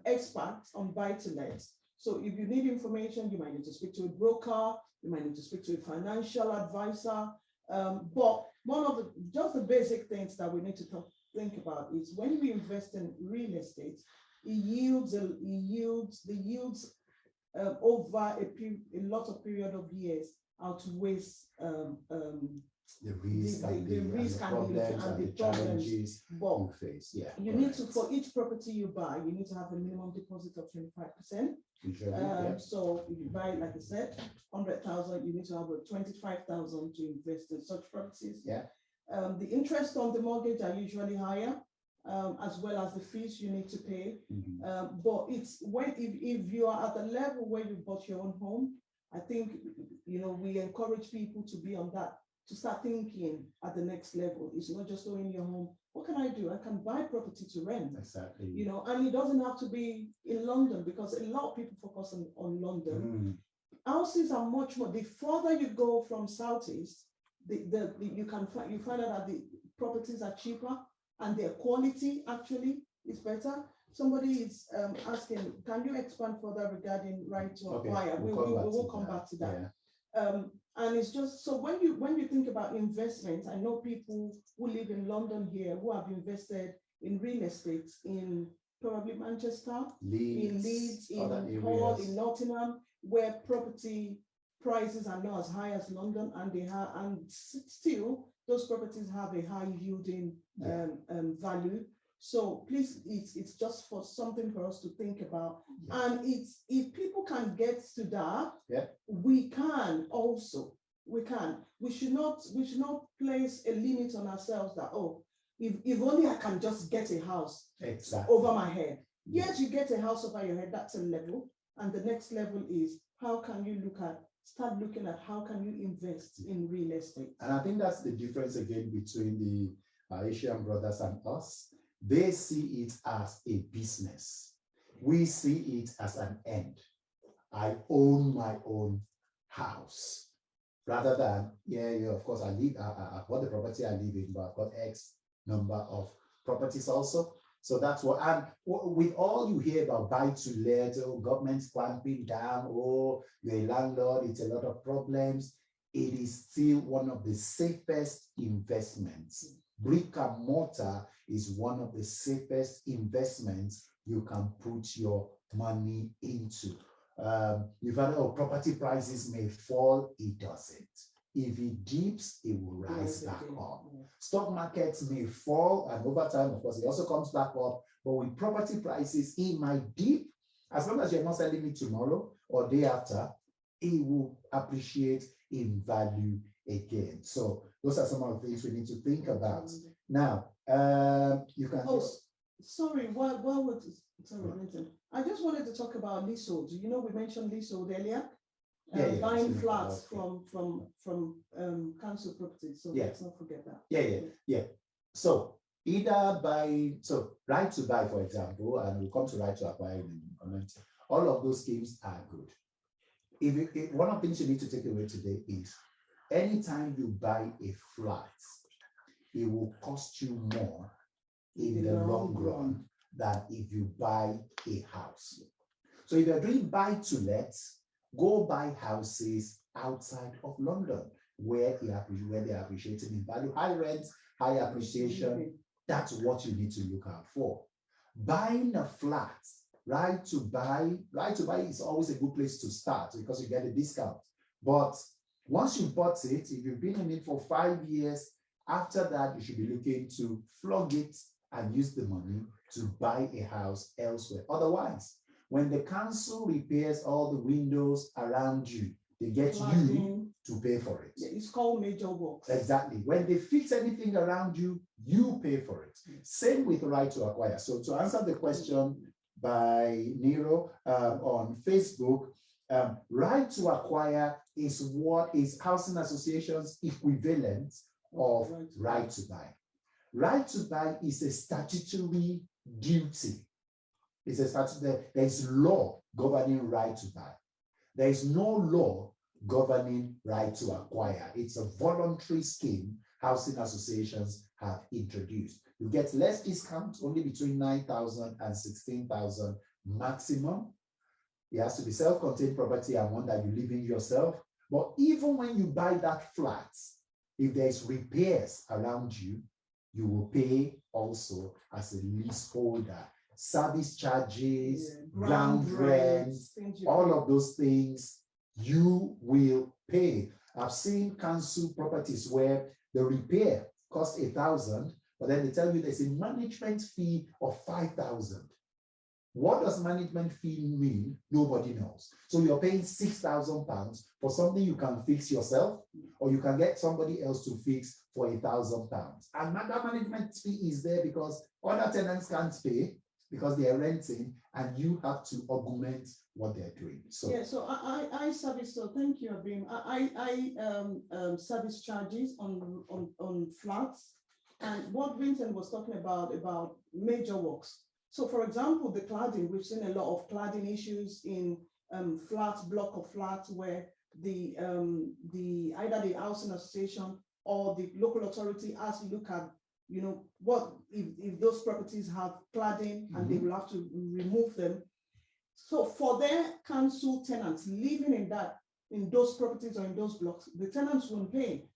experts on buy-to-let. So if you need information, you might need to speak to a broker, you might need to speak to a financial advisor. But one of just the basic things that we need to think about is when we invest in real estate, the yields over a lot of period of years outweighs the risk and the challenges you face. Yeah, you need to, for each property you buy, you need to have a minimum deposit of 25%. So if you buy, like I said, 100,000, you need to have 25,000 to invest in such properties. Yeah. The interest on the mortgage are usually higher, as well as the fees you need to pay. But it's if you are at a level where you bought your own home, I think we encourage people to be on that, to start thinking at the next level. It's not just owning your home. What can I do? I can buy property to rent. Exactly. And it doesn't have to be in London, because a lot of people focus on London. Houses are much more. The further you go from Southeast, you find out that the properties are cheaper and their quality actually is better. Somebody is asking, can you expand further regarding right to acquire? We will come back to that. Yeah. And it's just, so when you think about investment, I know people who live in London here who have invested in real estate in probably Manchester, in Leeds, in Hull, in Nottingham, where property prices are not as high as London, and still those properties have a high yielding value. So please, it's just for something for us to think about. And it's, if people can get to that, we can also. We should not place a limit on ourselves that, if only I can just get a house over my head. Yes, you get a house over your head, that's a level. And the next level is, how can you start looking at how can you invest in real estate? And I think that's the difference again between the Asian brothers and us. They see it as a business. We see it as an end. I own my own house. Rather than, of course, I've got the property I live in, but I've got X number of properties also. So that's what, and with all you hear about buy-to-let, government's clamping down, you're a landlord, it's a lot of problems, it is still one of the safest investments. Brick and mortar is one of the safest investments you can put your money into. You've heard, property prices may fall, it doesn't. If it dips, it will rise back up. Stock markets may fall, and over time, of course, it also comes back up. But with property prices, it might dip. As long as you're not selling it tomorrow or day after, it will appreciate in value again. So those are some of the things we need to think about. Now, you can. Sorry, I just wanted to talk about leasehold. We mentioned leasehold earlier. Buying flats from council properties. So let's not forget that. So either right to buy, for example, and we'll come to right to acquire in a moment. All of those schemes are good. If one of the things you need to take away today is, anytime you buy a flat, it will cost you more in the long run than if you buy a house. So if you're doing buy to let, go buy houses outside of London where they are appreciating in value, high rent, high appreciation. That's what you need to look out for. Buying a flat, right to buy is always a good place to start because you get a discount. But once you bought it, if you've been in it for 5 years, after that, you should be looking to flog it and use the money to buy a house elsewhere. Otherwise, when the council repairs all the windows around you they get you to pay for it. Yeah, it's called major works. Exactly. When they fix anything around you, you pay for it. Same with right to acquire. So to answer the question by Nero on Facebook, right to acquire is what is housing associations equivalent of right to buy. Right to buy is a statutory duty. It's a statutory, there is law governing right to buy. There is no law governing right to acquire. It's a voluntary scheme housing associations have introduced. You get less discount, only between 9,000 and 16,000 maximum. It has to be self-contained property and one that you live in yourself. But even when you buy that flat, if there's repairs around you, you will pay also as a leaseholder. Service charges, ground rent, all of those things you will pay. I've seen council properties where the repair costs 1,000, but then they tell you there's a management fee of 5,000. What does management fee mean? Nobody knows. So you're paying £6,000 for something you can fix yourself, or you can get somebody else to fix for £1,000. And that management fee is there because other tenants can't pay because they are renting, and you have to augment what they're doing. So yeah, so I service. So thank you, Abim. I service charges on flats, and what Vincent was talking about major works. So, for example, the cladding, we've seen a lot of cladding issues in flats, block of flats, where the either the housing association or the local authority has to look at, you know, what if those properties have cladding, and they will have to remove them. So for their council tenants living in those properties or in those blocks, the tenants won't pay,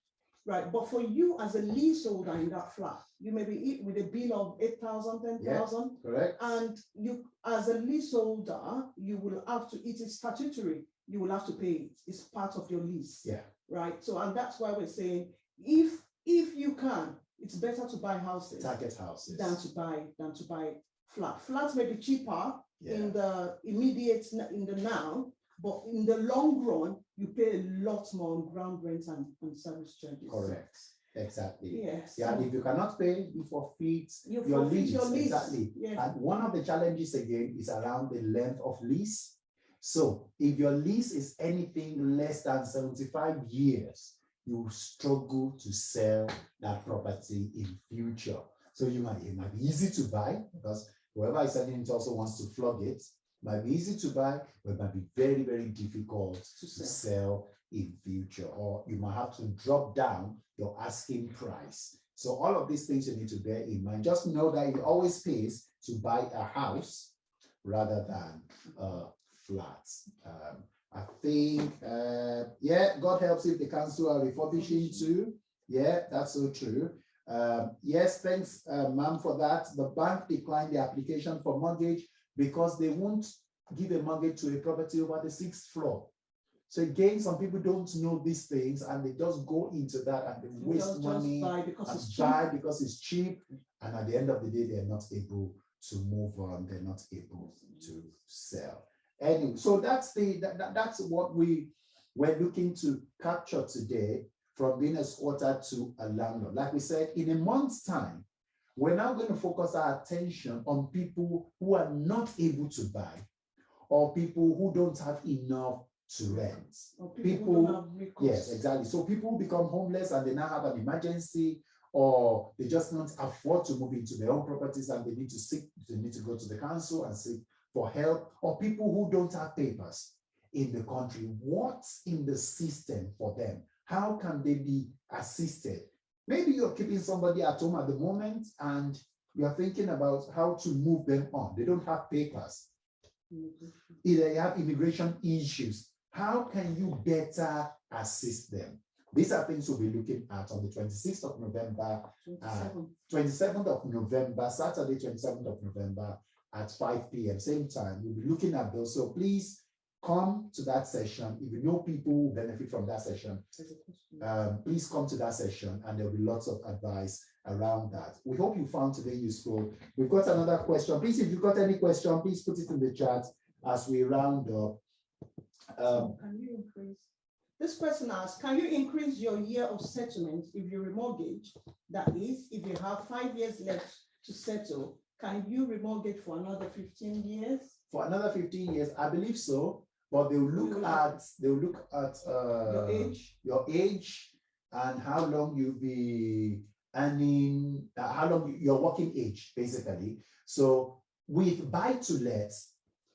right? But for you as a leaseholder in that flat, you may be with a bill of 8,000, 10,000, correct. And you, as a leaseholder, you will have to. It is statutory. You will have to pay it. It's part of your lease. Yeah. Right. So, and that's why we're saying, if you can, it's better to buy houses, target houses, than to buy flat. Flats may be cheaper in the immediate, in the now, but in the long run, you pay a lot more on ground rent and service charges. Correct. Exactly. Yes. Yeah, and if you cannot pay, you forfeit your lease. Exactly. Yeah. And one of the challenges again is around the length of lease. So if your lease is anything less than 75 years, you struggle to sell that property in future. So it might be easy to buy because whoever is selling it also wants to flog it. It might be easy to buy, but it might be very, very difficult to sell in future, or you might have to drop down your asking price. So all of these things you need to bear in mind. Just know that it always pays to buy a house rather than flats. I think, God helps if the council are refurbishing too. Yeah, that's so true. Yes, thanks, ma'am, for that. The bank declined the application for mortgage because they won't give a mortgage to a property over the 6th floor. So again, some people don't know these things and they just go into that and they waste money and buy because it's cheap. And at the end of the day, they're not able to move on. They're not able to sell. Anyway, so that's what we were looking to capture today, from being a squatter to a landlord. Like we said, in a month's time, we're now going to focus our attention on people who are not able to buy, or people who don't have enough to rent. People yes, exactly. So people who become homeless and they now have an emergency, or they just don't afford to move into their own properties and they need to go to the council and seek for help, or people who don't have papers in the country. What's in the system for them? How can they be assisted? Maybe you're keeping somebody at home at the moment and you're thinking about how to move them on. They don't have papers. Either you have immigration issues. How can you better assist them? These are things we'll be looking at on the 26th of November, 27th of November, Saturday, 27th of November at 5 p.m. Same time. We'll be looking at those. So please come to that session. If you know people who benefit from that session, please come to that session and there'll be lots of advice around that. We hope you found today useful. We've got another question. Please, if you've got any question, please put it in the chat as we round up. Can you increase? This person asks, can you increase your year of settlement if you remortgage? That is, if you have 5 years left to settle, can you remortgage for another 15 years? For another 15 years, I believe so. But they'll look at your age and how long you'll be earning, how long your working age, basically. So with buy-to-let,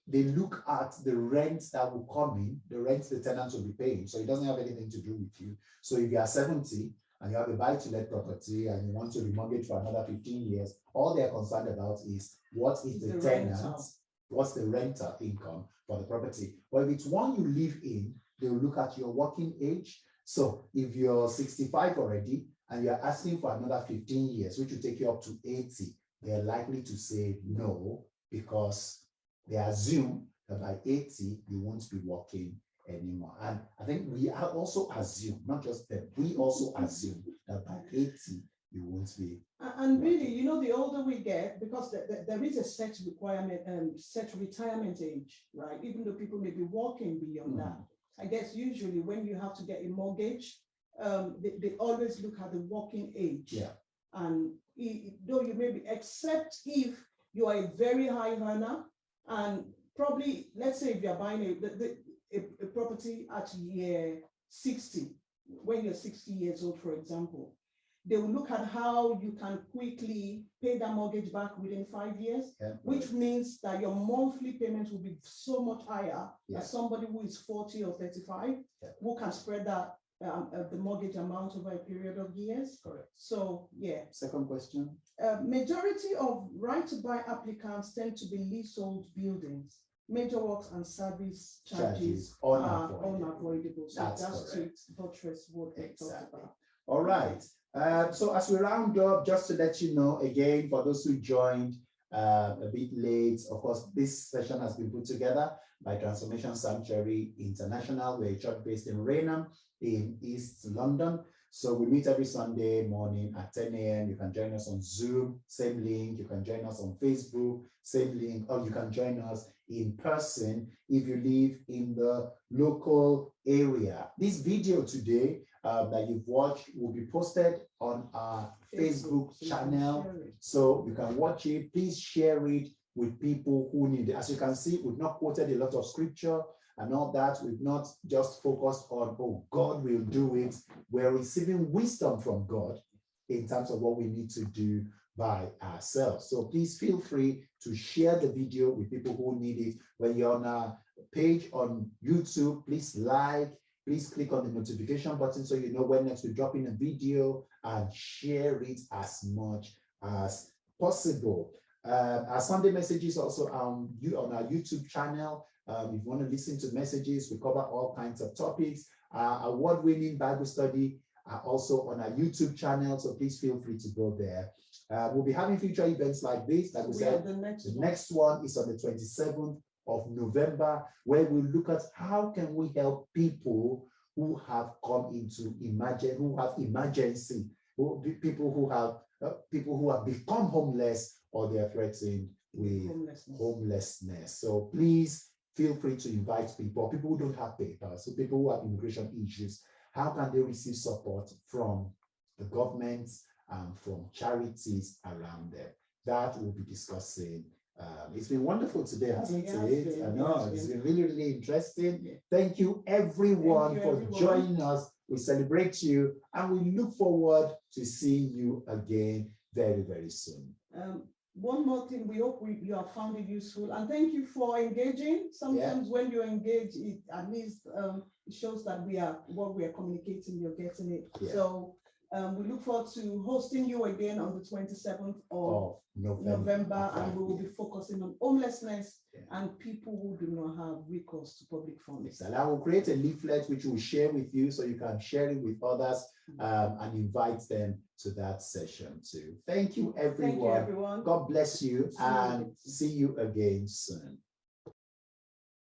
they look at the rent that will come in, the rent the tenants will be paying. So it doesn't have anything to do with you. So if you are 70 and you have a buy-to-let property and you want to remortgage for another 15 years, all they're concerned about is what is the tenant, what's the rental income for the property. But if it's one you live in, they'll look at your working age. So if you're 65 already and you're asking for another 15 years, which will take you up to 80, they're likely to say no, because they assume that by 80, you won't be working anymore. And I think we are also assume, not just them, we also assume that by 80, you won't be. And really, you know, the older we get, because there is a set requirement, set retirement age, right? Even though people may be working beyond that. I guess usually when you have to get a mortgage, they always look at the working age. Yeah. And though you may be, except if you are a very high earner, and probably, let's say if you're buying a property at year 60, when you're 60 years old, for example, they will look at how you can quickly pay that mortgage back within 5 years, which means that your monthly payments will be so much higher than somebody who is 40 or 35, who can spread that the mortgage amount over a period of years. Correct. So, yeah. Second question. Majority of right-to-buy applicants tend to be leasehold buildings. Major works and service charges are unavoidable. So that's to buttress what we talked about. All right. So as we round up, just to let you know, again, for those who joined a bit late, of course, this session has been put together by Transformation Sanctuary International. We're a church based in Raynham in East London. So we meet every Sunday morning at 10 a.m. You can join us on Zoom, same link. You can join us on Facebook, same link, or you can join us in person if you live in the local area. This video today that you've watched will be posted on our Facebook channel. So you can watch it. Please share it with people who need it. As you can see, we've not quoted a lot of scripture and all that. We've not just focused on, oh, God will do it. We're receiving wisdom from God in terms of what we need to do by ourselves. So please feel free to share the video with people who need it. When you're on our page on YouTube, please like, please click on the notification button so you know when next we drop in a video, and share it as much as possible. Our Sunday messages also on our YouTube channel. If you want to listen to messages, we cover all kinds of topics. Award-winning Bible study are also on our YouTube channel, so please feel free to go there. We'll be having future events like this. Like we said, the next one is on the 27th of November, where we look at how can we help people who have come into emergency, people who have become homeless, or they are threatened with homelessness. So please feel free to invite people who don't have papers, so people who have immigration issues. How can they receive support from the government and from charities around them? That we'll be discussing. It's been wonderful today, hasn't it? I know, it's been really, really interesting. Yeah. Thank you, everyone, for joining us. We celebrate you, and we look forward to seeing you again very, very soon. One more thing, we hope you have found it useful, and thank you for engaging. Sometimes when you engage, it at least it shows that what we are communicating, you're getting it. Yeah. So we look forward to hosting you again on the 27th of November, and we will be focusing on homelessness and people who do not have recourse to public funds. And I will create a leaflet which we'll share with you so you can share it with others and invite them to that session too. Thank you, everyone. Thank you, everyone. God bless you, and see you again soon.